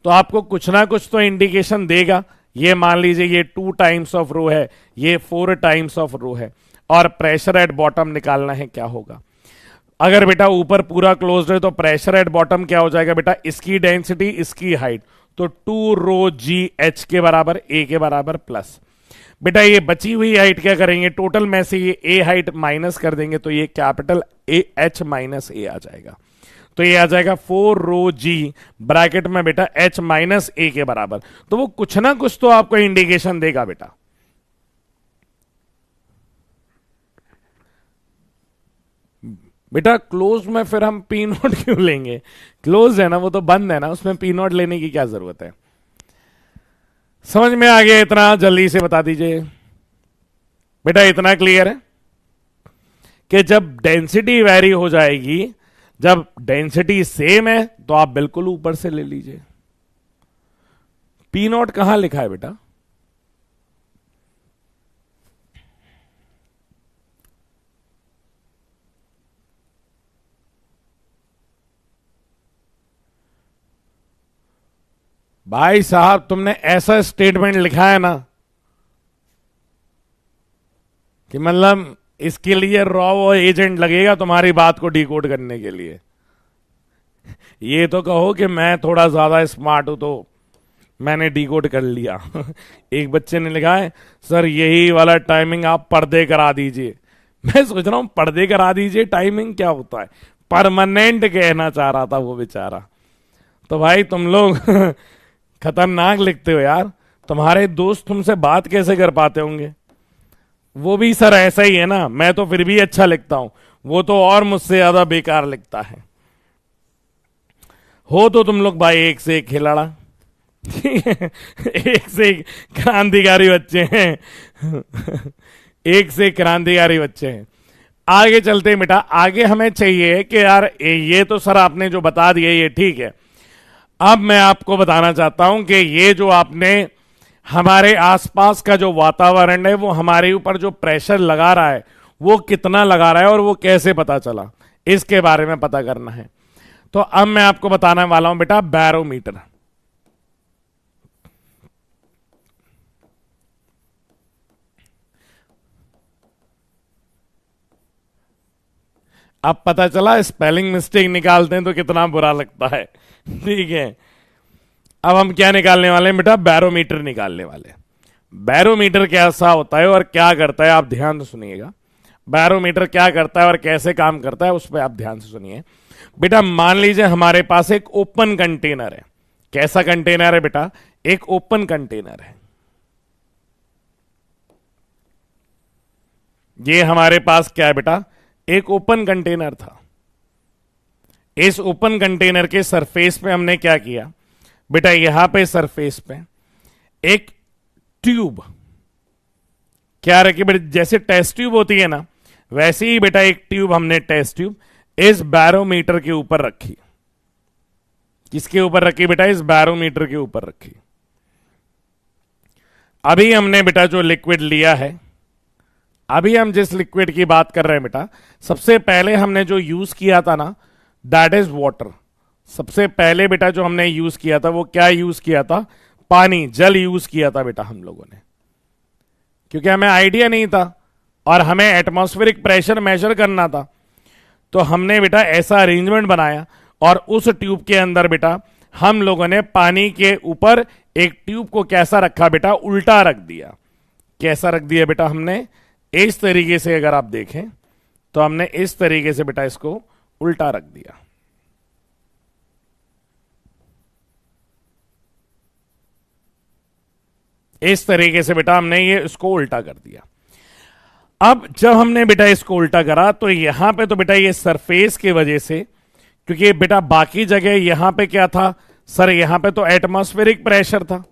तो आपको कुछ ना कुछ तो इंडिकेशन देगा। ये मान लीजिए ये 2 टाइम्स ऑफ रो है, ये 4 टाइम्स ऑफ रो है, और प्रेशर एट बॉटम निकालना है क्या होगा। अगर बेटा ऊपर पूरा क्लोज्ड है तो प्रेशर एट बॉटम क्या हो जाएगा बेटा, इसकी डेंसिटी इसकी हाइट, तो 2 रो जी एच के बराबर, ए के बराबर प्लस बेटा ये बची हुई हाइट क्या करेंगे, टोटल में से ये ए हाइट माइनस कर देंगे तो ये कैपिटल ए एच माइनस ए आ जाएगा। तो ये आ जाएगा 4 रो जी ब्रैकेट में बेटा एच माइनस ए के बराबर। तो वो कुछ ना कुछ तो आपको इंडिकेशन देगा बेटा। बेटा क्लोज में फिर हम पी नोट क्यों लेंगे, क्लोज है ना, वो तो बंद है ना, उसमें पी नोट लेने की क्या जरूरत है। समझ में आ गया इतना, जल्दी से बता दीजिए बेटा। इतना क्लियर है कि जब डेंसिटी वेरी हो जाएगी, जब डेंसिटी सेम है तो आप बिल्कुल ऊपर से ले लीजिए। पी नोट कहां लिखा है बेटा, भाई साहब तुमने ऐसा स्टेटमेंट लिखा है ना कि मतलब इसके लिए रॉ एजेंट लगेगा तुम्हारी बात को डिकोड करने के लिए। ये तो कहो कि मैं थोड़ा ज्यादा स्मार्ट हूं तो मैंने डिकोड कर लिया। एक बच्चे ने लिखा है सर यही वाला टाइमिंग आप पर्दे करा दीजिए। मैं सोच रहा हूं पर्दे करा दीजिए टाइमिंग क्या होता है, परमानेंट कहना चाह रहा था वो बेचारा। तो भाई तुम लोग खतरनाक लिखते हो यार, तुम्हारे दोस्त तुमसे बात कैसे कर पाते होंगे। वो भी सर ऐसा ही है ना, मैं तो फिर भी अच्छा लिखता हूं, वो तो और मुझसे ज्यादा बेकार लिखता है। हो तो तुम लोग भाई एक से एक खिलाड़ा, एक से एक क्रांतिकारी बच्चे हैं। एक से एक क्रांतिकारी बच्चे हैं। आगे चलते हैं बेटा, आगे हमें चाहिए कि यार ये तो सर आपने जो बता दिया ये ठीक है। अब मैं आपको बताना चाहता हूं कि ये जो आपने हमारे आसपास का जो वातावरण है वो हमारे ऊपर जो प्रेशर लगा रहा है वो कितना लगा रहा है और वो कैसे पता चला, इसके बारे में पता करना है। तो अब मैं आपको बताने वाला हूं बेटा बैरोमीटर। अब पता चला स्पेलिंग मिस्टेक निकालते हैं तो कितना बुरा लगता है। ठीक है, अब हम क्या निकालने वाले हैं बेटा, बैरोमीटर निकालने वाले हैं। बैरोमीटर कैसा होता है और क्या करता है आप ध्यान से सुनिएगा। बैरोमीटर क्या करता है और कैसे काम करता है उस पर आप ध्यान से सुनिए बेटा। मान लीजिए हमारे पास एक ओपन कंटेनर है। कैसा कंटेनर है बेटा, एक ओपन कंटेनर है। ये हमारे पास क्या है बेटा, एक ओपन कंटेनर था। इस ओपन कंटेनर के सरफेस पे हमने क्या किया बेटा, यहां पे सरफेस पे एक ट्यूब क्या रखी बेटा, जैसे टेस्ट ट्यूब होती है ना वैसे ही बेटा एक ट्यूब हमने टेस्ट ट्यूब इस बैरोमीटर के ऊपर रखी। किसके ऊपर रखी बेटा, इस बैरोमीटर के ऊपर रखी। अभी हमने बेटा जो लिक्विड लिया है, अभी हम जिस लिक्विड की बात कर रहे हैं बेटा, सबसे पहले हमने जो यूज किया था ना दैट इज वाटर। सबसे पहले बेटा जो हमने यूज किया था वो क्या यूज किया था, पानी, जल यूज किया था बेटा हम लोगों ने, क्योंकि हमें आइडिया नहीं था और हमें एटमॉस्फेरिक प्रेशर मेजर करना था। तो हमने बेटा ऐसा अरेंजमेंट बनाया और उस ट्यूब के अंदर बेटा हम लोगों ने पानी के ऊपर एक ट्यूब को कैसा रखा बेटा, उल्टा रख दिया। कैसा रख दिया बेटा हमने, इस तरीके से अगर आप देखें तो हमने इस तरीके से बेटा इसको उल्टा रख दिया। इस तरीके से बेटा हमने ये इसको उल्टा कर दिया। अब जब हमने बेटा इसको उल्टा करा तो यहां पे तो बेटा ये सरफेस की वजह से, क्योंकि बेटा बाकी जगह यहां पे क्या था सर, यहां पे तो एटमॉस्फेरिक प्रेशर था,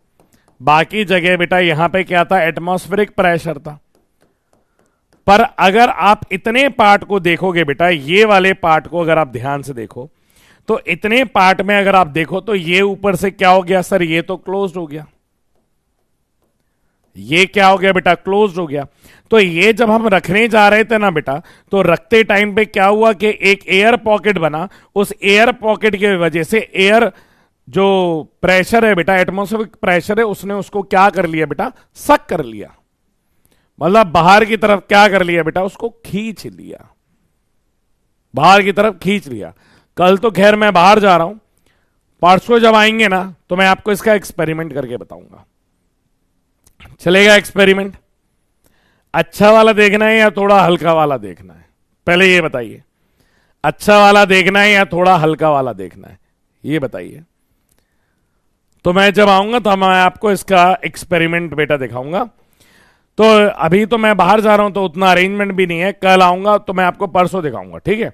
बाकी जगह बेटा यहां पे क्या था, एटमॉस्फेरिक प्रेशर था। पर अगर आप इतने पार्ट को देखोगे बेटा, ये वाले पार्ट को अगर आप ध्यान से देखो तो इतने पार्ट में अगर आप देखो तो ये ऊपर से क्या हो गया सर, ये तो क्लोज्ड हो गया। ये क्या हो गया बेटा, क्लोज्ड हो गया। तो ये जब हम रखने जा रहे थे ना बेटा, तो रखते टाइम पे क्या हुआ कि एक एयर पॉकेट बना। उस एयर पॉकेट की वजह से एयर जो प्रेशर है बेटा, एटमॉस्फेरिक प्रेशर है, उसने उसको क्या कर लिया बेटा, सक कर लिया। मतलब बाहर की तरफ क्या कर लिया बेटा, उसको खींच लिया। बाहर की तरफ खींच लिया। कल तो खैर मैं बाहर जा रहा हूं, परसों जब आएंगे ना तो मैं आपको इसका एक्सपेरिमेंट करके बताऊंगा। चलेगा एक्सपेरिमेंट? अच्छा वाला देखना है या थोड़ा हल्का वाला देखना है? पहले ये बताइए, अच्छा वाला देखना है या थोड़ा हल्का वाला देखना है, ये बताइए। तो मैं जब आऊंगा तो मैं आपको इसका एक्सपेरिमेंट बेटा दिखाऊंगा। तो अभी तो मैं बाहर जा रहा हूं तो उतना अरेंजमेंट भी नहीं है, कल आऊंगा तो मैं आपको परसों दिखाऊंगा, ठीक है?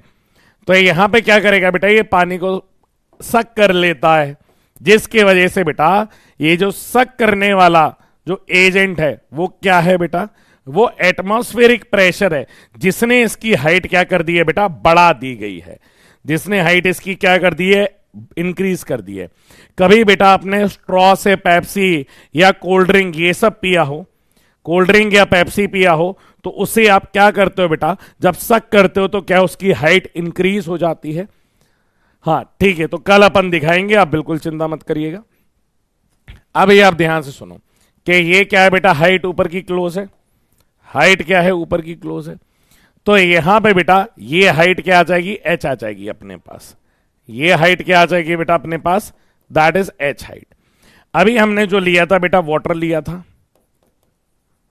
तो यहां पे क्या करेगा बेटा, ये पानी को सक कर लेता है, जिसकी वजह से बेटा ये जो सक करने वाला जो एजेंट है वो क्या है बेटा, वो एटमॉस्फेरिक प्रेशर है, जिसने इसकी हाइट क्या कर दी है बेटा, बढ़ा दी गई है। जिसने हाइट इसकी क्या कर दी है, इंक्रीज कर दी है। कभी बेटा आपने स्ट्रॉ से पेप्सी या कोल्ड ड्रिंक ये सब पिया हो, कोल्ड ड्रिंक या पेप्सी पिया हो, तो उसे आप क्या करते हो बेटा, जब सक करते हो तो क्या उसकी हाइट इंक्रीज हो जाती है? हाँ ठीक है, तो कल अपन दिखाएंगे, आप बिल्कुल चिंता मत करिएगा। अब ये आप ध्यान से सुनो कि ये क्या है बेटा, हाइट ऊपर की क्लोज है, हाइट क्या है, ऊपर की क्लोज है। तो यहां पे बेटा ये हाइट क्या आ जाएगी, एच आ जाएगी अपने पास। ये हाइट क्या आ जाएगी बेटा अपने पास, दैट इज एच हाइट। अभी हमने जो लिया था बेटा, वाटर लिया था,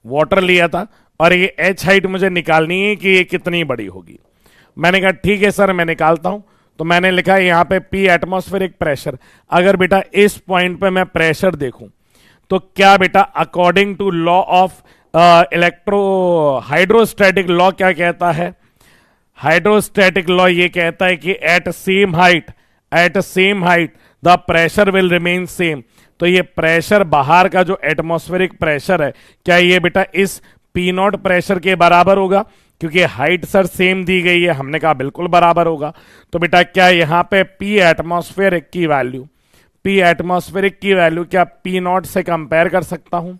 वाटर लिया था, और ये एच हाइट मुझे निकालनी है कि ये कितनी बड़ी होगी। मैंने कहा ठीक है सर, मैं निकालता हूं। तो मैंने लिखा यहां पे पी एटमॉस्फेरिक प्रेशर। अगर बेटा इस पॉइंट पे मैं प्रेशर देखूं तो क्या बेटा, according to law of hydrostatic law क्या कहता है, हाइड्रोस्टैटिक लॉ ये कहता है कि at same height the pressure will remain same. तो ये प्रेशर बाहर का जो एटमॉस्फेरिक प्रेशर है, क्या ये बेटा इस पी नॉट प्रेशर के बराबर होगा? क्योंकि हाइट सर सेम दी गई है, हमने कहा बिल्कुल बराबर होगा। तो बेटा क्या यहां पे पी एटमॉस्फेरिक की वैल्यू, पी एटमॉस्फेरिक की वैल्यू क्या पी नॉट से कंपेयर कर सकता हूं?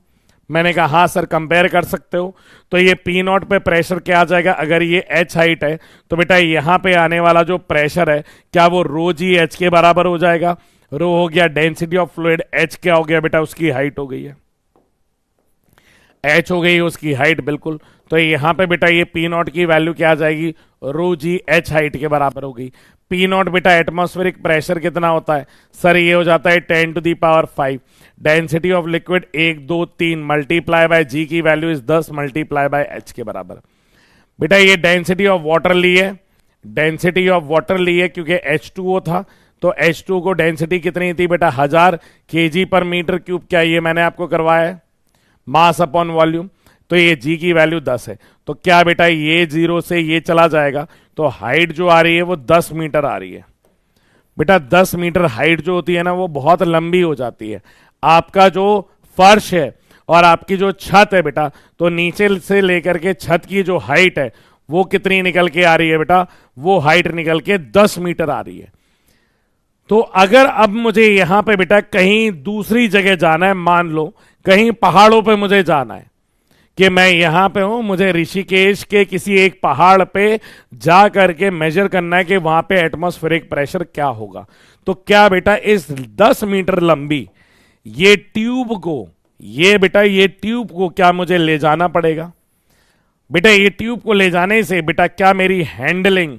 मैंने कहा हाँ सर कंपेयर कर सकते हो। तो ये पी नॉट पे प्रेशर क्या आ जाएगा, अगर ये एच हाइट है तो बेटा यहां पे आने वाला जो प्रेशर है क्या वो रो जी एच के बराबर हो जाएगा। रो हो गया डेंसिटी ऑफ फ्लूइड, एच क्या हो गया बेटा, उसकी हाइट हो गई है, एच हो गई उसकी हाइट बिल्कुल। तो यहां पे बेटा ये पी नॉट की वैल्यू क्या आ जाएगी, रो जी एच हाइट के बराबर हो गई। पी नॉट बेटा एटमॉस्फेरिक प्रेशर कितना होता है सर, ये हो जाता है 10⁵। Density of liquid 1 2 3 multiply by g की value is 10 multiply by h के बराबर। बेटा ये डेंसिटी ऑफ वाटर ली है, डेंसिटी ऑफ वाटर ली है क्योंकि H2O था, तो H2O को डेंसिटी कितनी थी बेटा, 1000 kg पर मीटर क्यूब। क्या ये मैंने आपको करवाया है, मास अपॉन वॉल्यूम। तो ये जी की वैल्यू 10 है, तो क्या बेटा ये 0 से ये चला जाएगा, तो हाइट जो आ रही है वो 10 मीटर आ रही है। बेटा 10 मीटर हाइट जो होती है ना वो बहुत लंबी हो जाती है। आपका जो फर्श है और आपकी जो छत है बेटा, तो नीचे से लेकर के छत की जो हाइट है वो कितनी निकल के आ रही है बेटा, वो हाइट निकल के 10 मीटर आ रही है। तो अगर अब मुझे यहां पे बेटा कहीं दूसरी जगह जाना है, मान लो कहीं पहाड़ों पे मुझे जाना है कि मैं यहां पे हूं, मुझे ऋषिकेश के किसी एक पहाड़ पे जा करके मेजर करना है कि वहां पे एटमॉस्फेरिक प्रेशर क्या होगा। तो क्या बेटा इस 10 मीटर लंबी ये ट्यूब को, ये बेटा ये ट्यूब को क्या मुझे ले जाना पड़ेगा? बेटा ये ट्यूब को ले जाने से बेटा क्या मेरी हैंडलिंग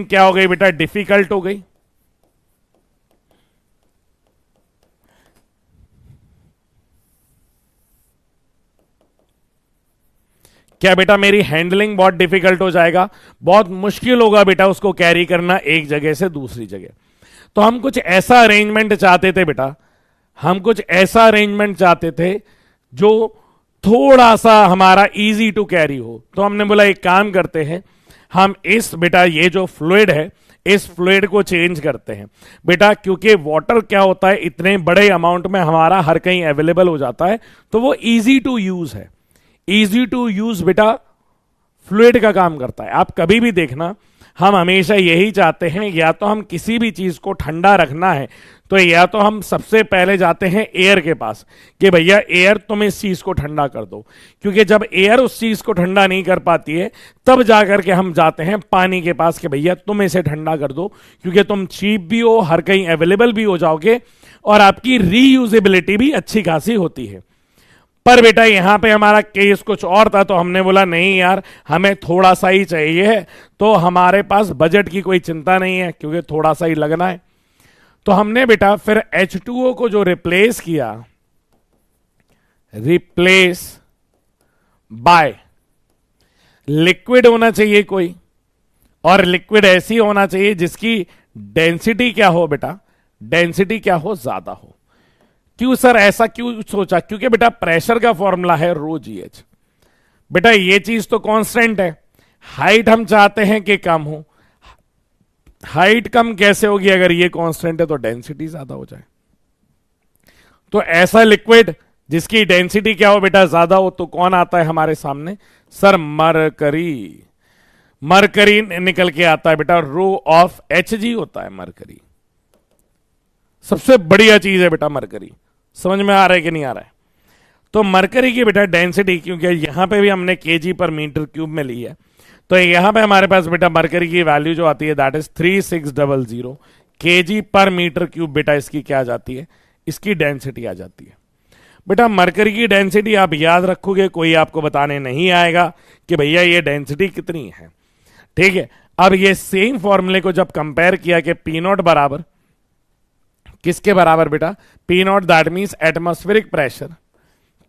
क्या हो गई बेटा, डिफिकल्ट हो गई। क्या बेटा मेरी हैंडलिंग बहुत डिफिकल्ट हो जाएगा, बहुत मुश्किल होगा बेटा उसको कैरी करना एक जगह से दूसरी जगह। तो हम कुछ ऐसा अरेंजमेंट चाहते थे बेटा, हम कुछ ऐसा अरेंजमेंट चाहते थे जो थोड़ा सा हमारा इजी टू कैरी हो। तो हमने बोला एक काम करते हैं, हम इस बेटा ये जो फ्लूइड है इस फ्लूइड को चेंज करते हैं बेटा, क्योंकि वाटर क्या होता है इतने बड़े अमाउंट में हमारा हर कहीं अवेलेबल हो जाता है, तो वो इजी टू यूज है। इजी टू यूज बेटा फ्लूइड का काम करता है। आप कभी भी देखना, हम हमेशा यही चाहते हैं, या तो हम किसी भी चीज को ठंडा रखना है तो या तो हम सबसे पहले जाते हैं एयर के पास कि भैया एयर तुम इस चीज को ठंडा कर दो, क्योंकि जब एयर उस चीज को ठंडा नहीं कर पाती है तब जाकर के हम जाते हैं पानी के पास कि भैया तुम इसे ठंडा कर दो, क्योंकि तुम चीप भी हो, हर कहीं अवेलेबल भी हो जाओगे और आपकी रीयूजेबिलिटी भी अच्छी खासी होती है। पर बेटा यहां पे हमारा केस कुछ और था, तो हमने बोला नहीं यार, हमें थोड़ा सा ही चाहिए है, तो हमारे पास बजट की कोई चिंता नहीं है क्योंकि थोड़ा सा ही लगना है। तो हमने बेटा फिर H2O को जो रिप्लेस किया, रिप्लेस बाय लिक्विड होना चाहिए कोई, और लिक्विड ऐसी होना चाहिए जिसकी डेंसिटी क्या हो बेटा, डेंसिटी क्या हो, ज्यादा हो। क्यों सर, ऐसा क्यों सोचा? क्योंकि बेटा प्रेशर का फॉर्मूला है रो जी एच। बेटा ये चीज तो कांस्टेंट है, हाइट हम चाहते हैं कि कम हो। हाइट कम कैसे होगी? अगर ये कांस्टेंट है तो डेंसिटी ज्यादा हो जाए। तो ऐसा लिक्विड जिसकी डेंसिटी क्या हो बेटा, ज्यादा हो, तो कौन आता है हमारे सामने? Sir mercury. मरकरी निकल के आता है बेटा, रो ऑफ Hg होता है मरकरी। सबसे बढ़िया चीज है बेटा मरकरी। समझ में आ रहा है कि नहीं आ रहा है? तो मरकरी की बेटा डेंसिटी, क्योंकि यहां पे भी हमने केजी पर मीटर क्यूब में ली है, तो यहां पे हमारे पास बेटा मरकरी की वैल्यू जो आती है दैट इज 3600 केजी पर मीटर क्यूब। बेटा इसकी क्या आ जाती है? इसकी डेंसिटी आ जाती है। बेटा मरकरी की डेंसिटी आप याद रखोगे, कोई आपको बताने नहीं आएगा कि भैया ये डेंसिटी कितनी है। ठीक है, अब ये सेम फॉर्मूले को जब कंपेयर किया कि पी नॉट बराबर किसके बराबर बेटा, P naught that means atmospheric pressure,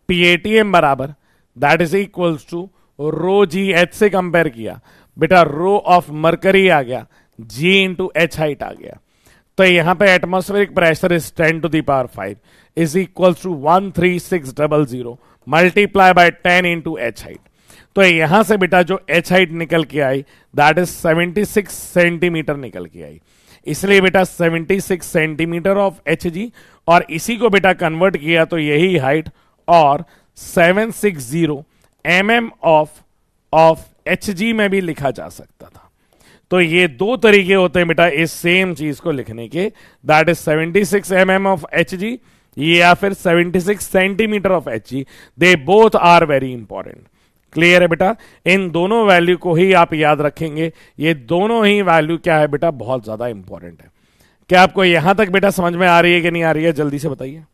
PATM बराबर that is equals to rho g h से कंपेयर किया बेटा, रो ऑफ मरकरी आ गया, जी इंटू एच हाइट आ गया। तो यहां पे atmospheric pressure is 10⁵ is equals to 13600 multiply by 10 into h height. तो यहां से बेटा जो एच हाइट निकल के आई दैट इज 76 सेंटीमीटर निकल के आई। इसलिए बेटा 76 सेंटीमीटर ऑफ Hg, और इसी को बेटा कन्वर्ट किया तो यही हाइट और 760 mm ऑफ Hg में भी लिखा जा सकता था। तो ये दो तरीके होते हैं बेटा इस सेम चीज को लिखने के, that is 76 mm of Hg या फिर 76 centimetre of Hg। They both are very important. Clear है बेटा? इन दोनों वैल्यू को ही आप याद रखेंगे। ये दोनों ही वैल्यू क्या है बेटा, बहुत ज्यादा इंपॉर्टेंट है। क्या आपको यहां तक बेटा समझ में आ रही है कि नहीं आ रही है? जल्दी से बताइए।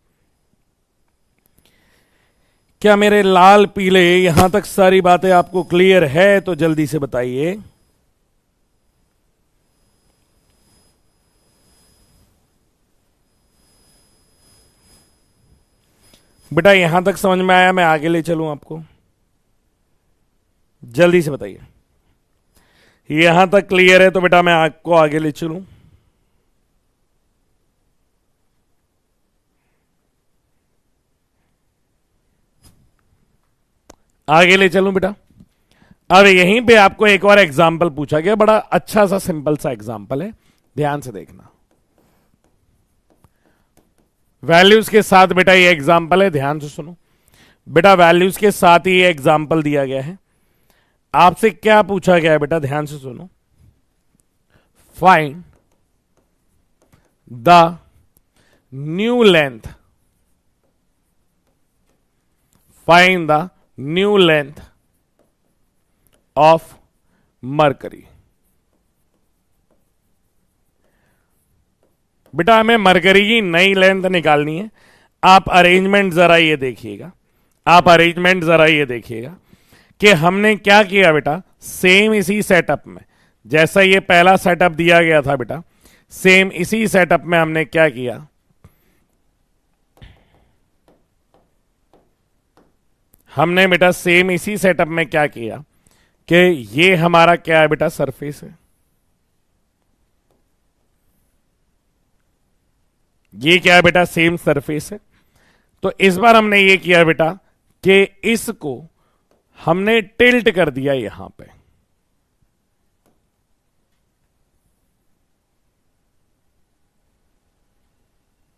क्या मेरे लाल पीले यहां तक सारी बातें आपको क्लियर है? तो जल्दी से बताइए। बेटा यहां तक समझ में आया? मैं आगे ले चलूं आपको? जल्दी से बताइए। यहां तक क्लियर है तो बेटा मैं आपको आगे ले चलूं? आगे ले चलूं बेटा? अब यहीं पे आपको एक और एग्जाम्पल पूछा गया, बड़ा अच्छा सा सिंपल सा एग्जाम्पल है, ध्यान से देखना। वैल्यूज के साथ बेटा ये एग्जाम्पल है, ध्यान से सुनो बेटा। वैल्यूज के साथ ही ये एग्जाम्पल दिया गया है। आपसे क्या पूछा गया है बेटा, ध्यान से सुनो। Find the new length, find the new length of mercury. बेटा हमें मरकरी की नई लेंथ निकालनी है। आप अरेंजमेंट जरा ये देखिएगा, आप अरेंजमेंट जरा ये देखिएगा कि हमने क्या किया बेटा, सेम इसी सेटअप में, जैसा ये पहला सेटअप दिया गया था बेटा, सेम इसी सेटअप में हमने क्या किया, हमने बेटा सेम इसी सेटअप में क्या किया कि ये हमारा क्या है बेटा, सरफेस है। ये क्या है बेटा, सेम सरफेस है। तो इस बार हमने ये किया बेटा कि इसको हमने टिल्ट कर दिया यहां पे।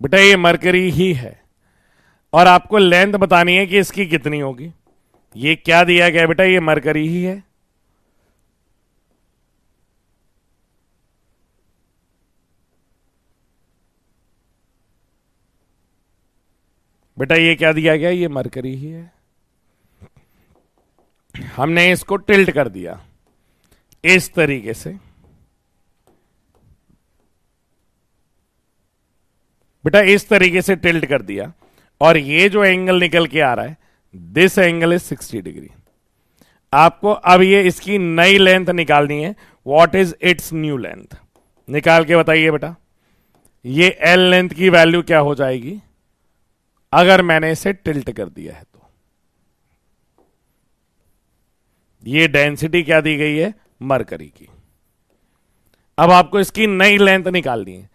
बेटा ये मरकरी ही है और आपको लेंथ बतानी है कि इसकी कितनी होगी। ये क्या दिया गया बेटा, ये मरकरी ही है। बेटा ये क्या दिया गया, ये मरकरी ही है। हमने इसको टिल्ट कर दिया इस तरीके से। बेटा इस तरीके से टिल्ट कर दिया और ये जो एंगल निकल के आ रहा है दिस एंगल इज 60 डिग्री। आपको अब ये इसकी नई लेंथ निकालनी है। What is it's new length, निकाल के बताइए बेटा। ये एल लेंथ की वैल्यू क्या हो जाएगी अगर मैंने इसे टिल्ट कर दिया है तो। ये डेंसिटी क्या दी गई है, मरकरी की। अब आपको इसकी नई लेंथ निकालनी है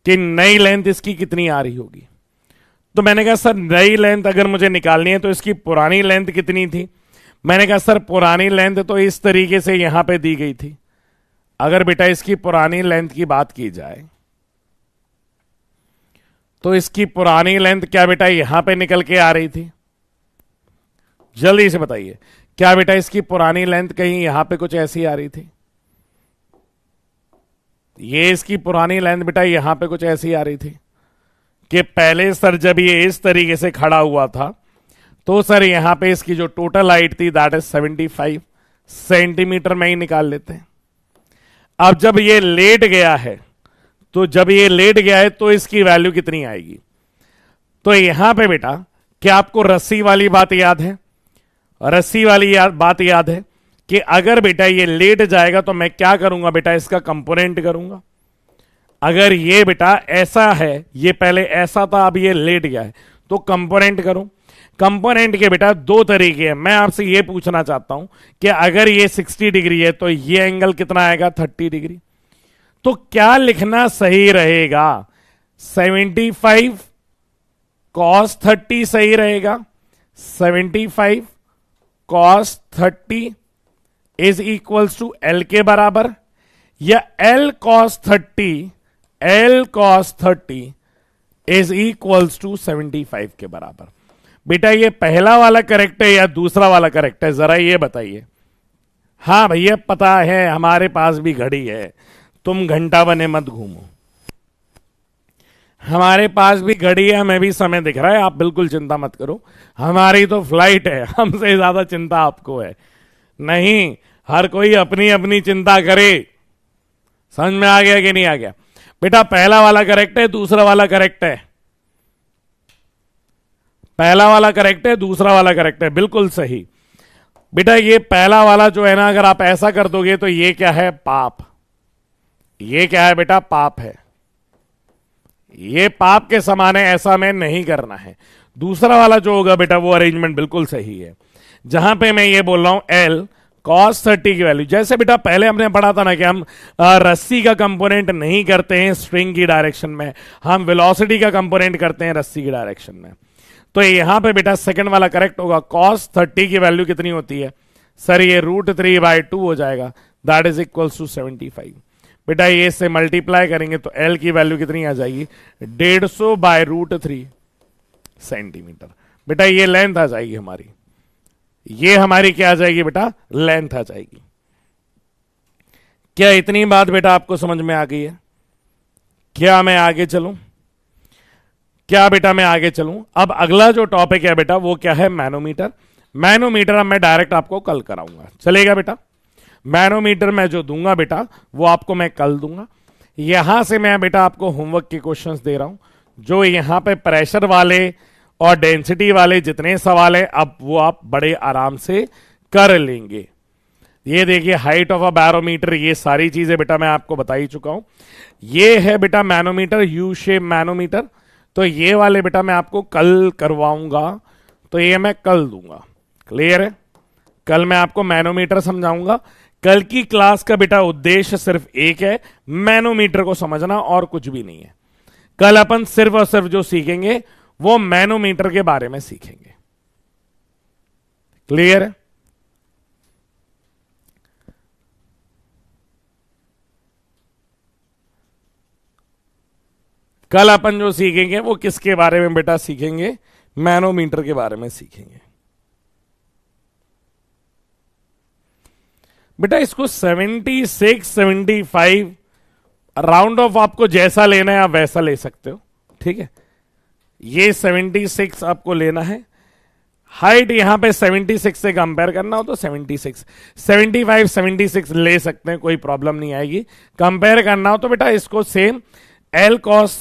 कि नई लेंथ इसकी कितनी आ रही होगी। तो मैंने कहा सर नई लेंथ अगर मुझे निकालनी है तो इसकी पुरानी लेंथ कितनी थी। मैंने कहा सर पुरानी लेंथ तो इस तरीके से यहां पे दी गई थी। अगर बेटा इसकी पुरानी लेंथ की बात की जाए तो इसकी पुरानी लेंथ क्या बेटा यहां पे निकल के आ रही थी। जल्दी से बताइए, क्या बेटा इसकी पुरानी लेंथ कहीं यहां पे कुछ ऐसी आ रही थी। ये इसकी पुरानी लेंथ बेटा यहां पे कुछ ऐसी आ रही थी कि पहले सर जब ये इस तरीके से खड़ा हुआ था तो सर यहां पे इसकी जो टोटल हाइट थी दैट इज 75 सेंटीमीटर में ही निकाल लेते हैं। अब जब ये लेट गया है तो इसकी वैल्यू कितनी आएगी। तो यहां पे बेटा क्या आपको रस्सी वाली बात याद है, रस्सी वाली बात याद है कि अगर बेटा ये लेट जाएगा तो मैं क्या करूंगा बेटा, इसका कंपोनेंट करूंगा। अगर ये बेटा ऐसा है, ये पहले ऐसा था अब ये लेट गया है, तो कंपोनेंट करूं। कंपोनेंट के बेटा दो तरीके हैं। मैं आपसे ये पूछना चाहता हूं कि अगर ये 60 डिग्री है तो ये एंगल कितना आएगा, 30 डिग्री। तो क्या लिखना सही रहेगा, 75 cos 30 सही रहेगा। 75 cos 30 is equals to L के बराबर, या L cos 30 is equals to 75 के बराबर। बेटा ये पहला वाला करेक्ट है या दूसरा वाला करेक्ट है, जरा ये बताइए। हाँ भैया पता है, हमारे पास भी घड़ी है, तुम घंटा बने मत घूमो। हमारे पास भी घड़ी है, हमें भी समय दिख रहा है, आप बिल्कुल चिंता मत करो। हमारी तो फ्लाइट है, हमसे ज्यादा चिंता आपको है। नहीं, हर कोई अपनी अपनी चिंता करे। समझ में आ गया कि नहीं आ गया। बेटा पहला वाला करेक्ट है, दूसरा वाला करेक्ट है। पहला वाला करेक्ट है, दूसरा वाला करेक्ट है, बिल्कुल सही। बेटा ये पहला वाला जो है ना, अगर आप ऐसा कर दोगे तो ये क्या है, पाप। ये क्या है बेटा, पाप है। ये पाप के समान है, ऐसा में नहीं करना है। दूसरा वाला जो होगा बेटा वो अरेंजमेंट बिल्कुल सही है। जहां पे मैं ये बोल रहा हूं एल cos 30 की वैल्यू, जैसे बेटा पहले हमने पढ़ा था ना कि हम रस्सी का कंपोनेंट नहीं करते हैं स्ट्रिंग की डायरेक्शन में, हम वेलोसिटी का कंपोनेंट करते हैं रस्सी की डायरेक्शन में। तो यहां पे बेटा सेकंड वाला करेक्ट होगा। cos 30 की वैल्यू कितनी होती है सर, ये √3/2 हो जाएगा, दैट इज इक्वल्स टू 75। बेटा ये से मल्टीप्लाई करेंगे तो एल की वैल्यू कितनी आ जाएगी, 150/√3 सेंटीमीटर। बेटा ये लेंथ आ जाएगी हमारी, ये हमारी क्या आ जाएगी बेटा, लेंथ आ जाएगी। क्या इतनी बात बेटा आपको समझ में आ गई है। क्या मैं आगे चलूं, क्या बेटा मैं आगे चलूं। अब अगला जो टॉपिक है बेटा वो क्या है, मैनोमीटर। मैनोमीटर अब मैं डायरेक्ट आपको कल कराऊंगा, चलेगा बेटा। मैनोमीटर मैं जो दूंगा बेटा वो आपको मैं कल दूंगा। यहां से मैं बेटा आपको होमवर्क के क्वेश्चंस दे रहा हूं, जो यहां पे प्रेशर वाले और डेंसिटी वाले जितने सवाल है अब वो आप बड़े आराम से कर लेंगे। ये देखिए हाइट ऑफ अ बैरोमीटर, ये सारी चीजें बेटा मैं आपको बता ही चुका हूं। ये है बेटा मैनोमीटर, यू शेप मैनोमीटर। तो ये वाले बेटा मैं आपको कल करवाऊंगा, तो ये मैं कल दूंगा। क्लियर है, कल मैं आपको मैनोमीटर समझाऊंगा। कल की क्लास का बेटा उद्देश्य सिर्फ एक है, मैनोमीटर को समझना और कुछ भी नहीं है। कल अपन सिर्फ और सिर्फ जो सीखेंगे वो मैनोमीटर के बारे में सीखेंगे। क्लियर है। कल अपन जो सीखेंगे वो किसके बारे में बेटा सीखेंगे, मैनोमीटर के बारे में सीखेंगे। बेटा इसको 76 75 राउंड ऑफ आपको जैसा लेना है आप वैसा ले सकते हो, ठीक है। ये 76 आपको लेना है, हाइट यहां पे 76 से कंपेयर करना हो तो 76 75 76 ले सकते हैं, कोई प्रॉब्लम नहीं आएगी। कंपेयर करना हो तो बेटा इसको सेम एल कॉस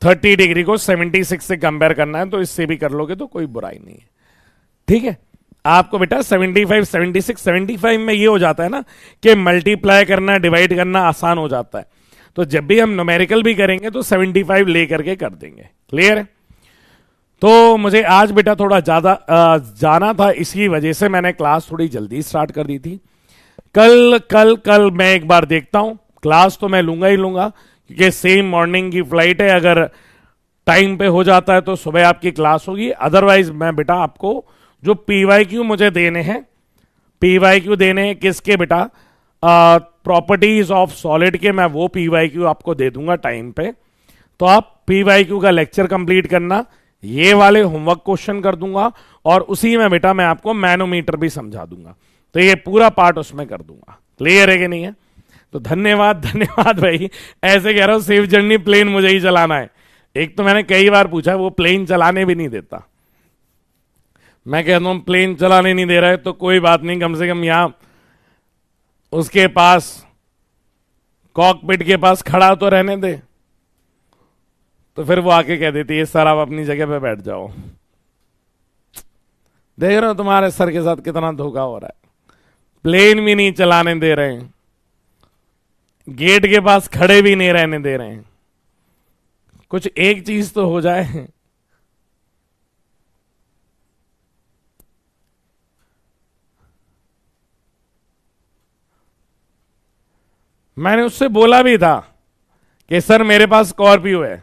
30 डिग्री को 76 से कंपेयर करना है, तो इससे भी कर लोगे तो कोई बुराई नहीं है। ठीक है, आपको बेटा 75, 76, 75 में ये हो जाता है ना कि मल्टीप्लाई करना, डिवाइड करना आसान हो जाता है। तो जब भी हम न्यूमेरिकल भी करेंगे तो 75 लेकर के कर देंगे। क्लियर है? तो मुझे आज बेटा थोड़ा ज्यादा जाना था, इसी वजह से मैंने क्लास थोड़ी जल्दी स्टार्ट कर दी थी। कल मैं एक बार देखता हूं, क्लास तो मैं लूंगा ही लूंगा, क्योंकि सेम मॉर्निंग की फ्लाइट है। अगर टाइम पे हो जाता है तो सुबह आपकी क्लास होगी, अदरवाइज मैं बेटा आपको जो पीवाईक्यू मुझे देने हैं, पीवाईक्यू देने हैं किसके बेटा, प्रॉपर्टीज ऑफ सॉलिड के, मैं वो पीवाईक्यू आपको दे दूंगा टाइम पे। तो आप पीवाईक्यू का लेक्चर कंप्लीट करना, ये वाले होमवर्क क्वेश्चन कर दूंगा, और उसी में बेटा मैं आपको मैनोमीटर भी समझा दूंगा, तो ये पूरा पार्ट उसमें कर दूंगा। क्लियर है कि नहीं है? तो धन्यवाद भाई। ऐसे कह रहा हूं सेफ जर्नी प्लेन मुझे ही चलाना है। एक तो मैंने कई बार पूछा, वो प्लेन चलाने भी नहीं देता। मैं कहता हूं प्लेन चलाने नहीं दे रहा है तो कोई बात नहीं, कम से कम यहां उसके पास कॉकपिट के पास खड़ा तो रहने दे। तो फिर वो आके कह देती है सर आप अपनी जगह पे बैठ जाओ। देख रहे हो तुम्हारे सर के साथ कितना धोखा हो रहा है। प्लेन भी नहीं चलाने दे रहे हैं, गेट के पास खड़े भी नहीं रहने दे रहे हैं। कुछ एक चीज तो हो जाए। मैंने उससे बोला भी था कि सर मेरे पास स्कॉर्पियो है,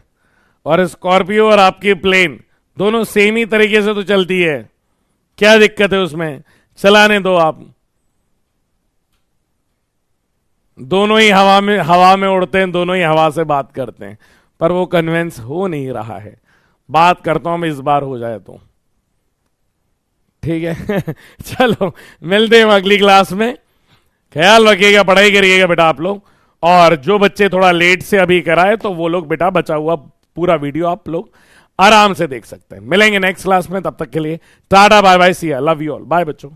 और स्कॉर्पियो और आपकी प्लेन दोनों सेम ही तरीके से तो चलती है, क्या दिक्कत है उसमें, चलाने दो आप। दोनों ही हवा में उड़ते हैं, दोनों ही हवा से बात करते हैं, पर वो कन्विंस हो नहीं रहा है। बात करता हूं मैं, इस बार हो जाए तो ठीक है। चलो मिलते हैं अगली क्लास में। ख्याल रखिएगा, पढ़ाई करिएगा बेटा आप लोग। और जो बच्चे थोड़ा लेट से अभी कराए तो वो लोग बेटा बचा हुआ पूरा वीडियो आप लोग आराम से देख सकते हैं। मिलेंगे नेक्स्ट क्लास में, तब तक के लिए टाटा बाय बाय, सी या, लव यू ऑल, बाय बच्चों।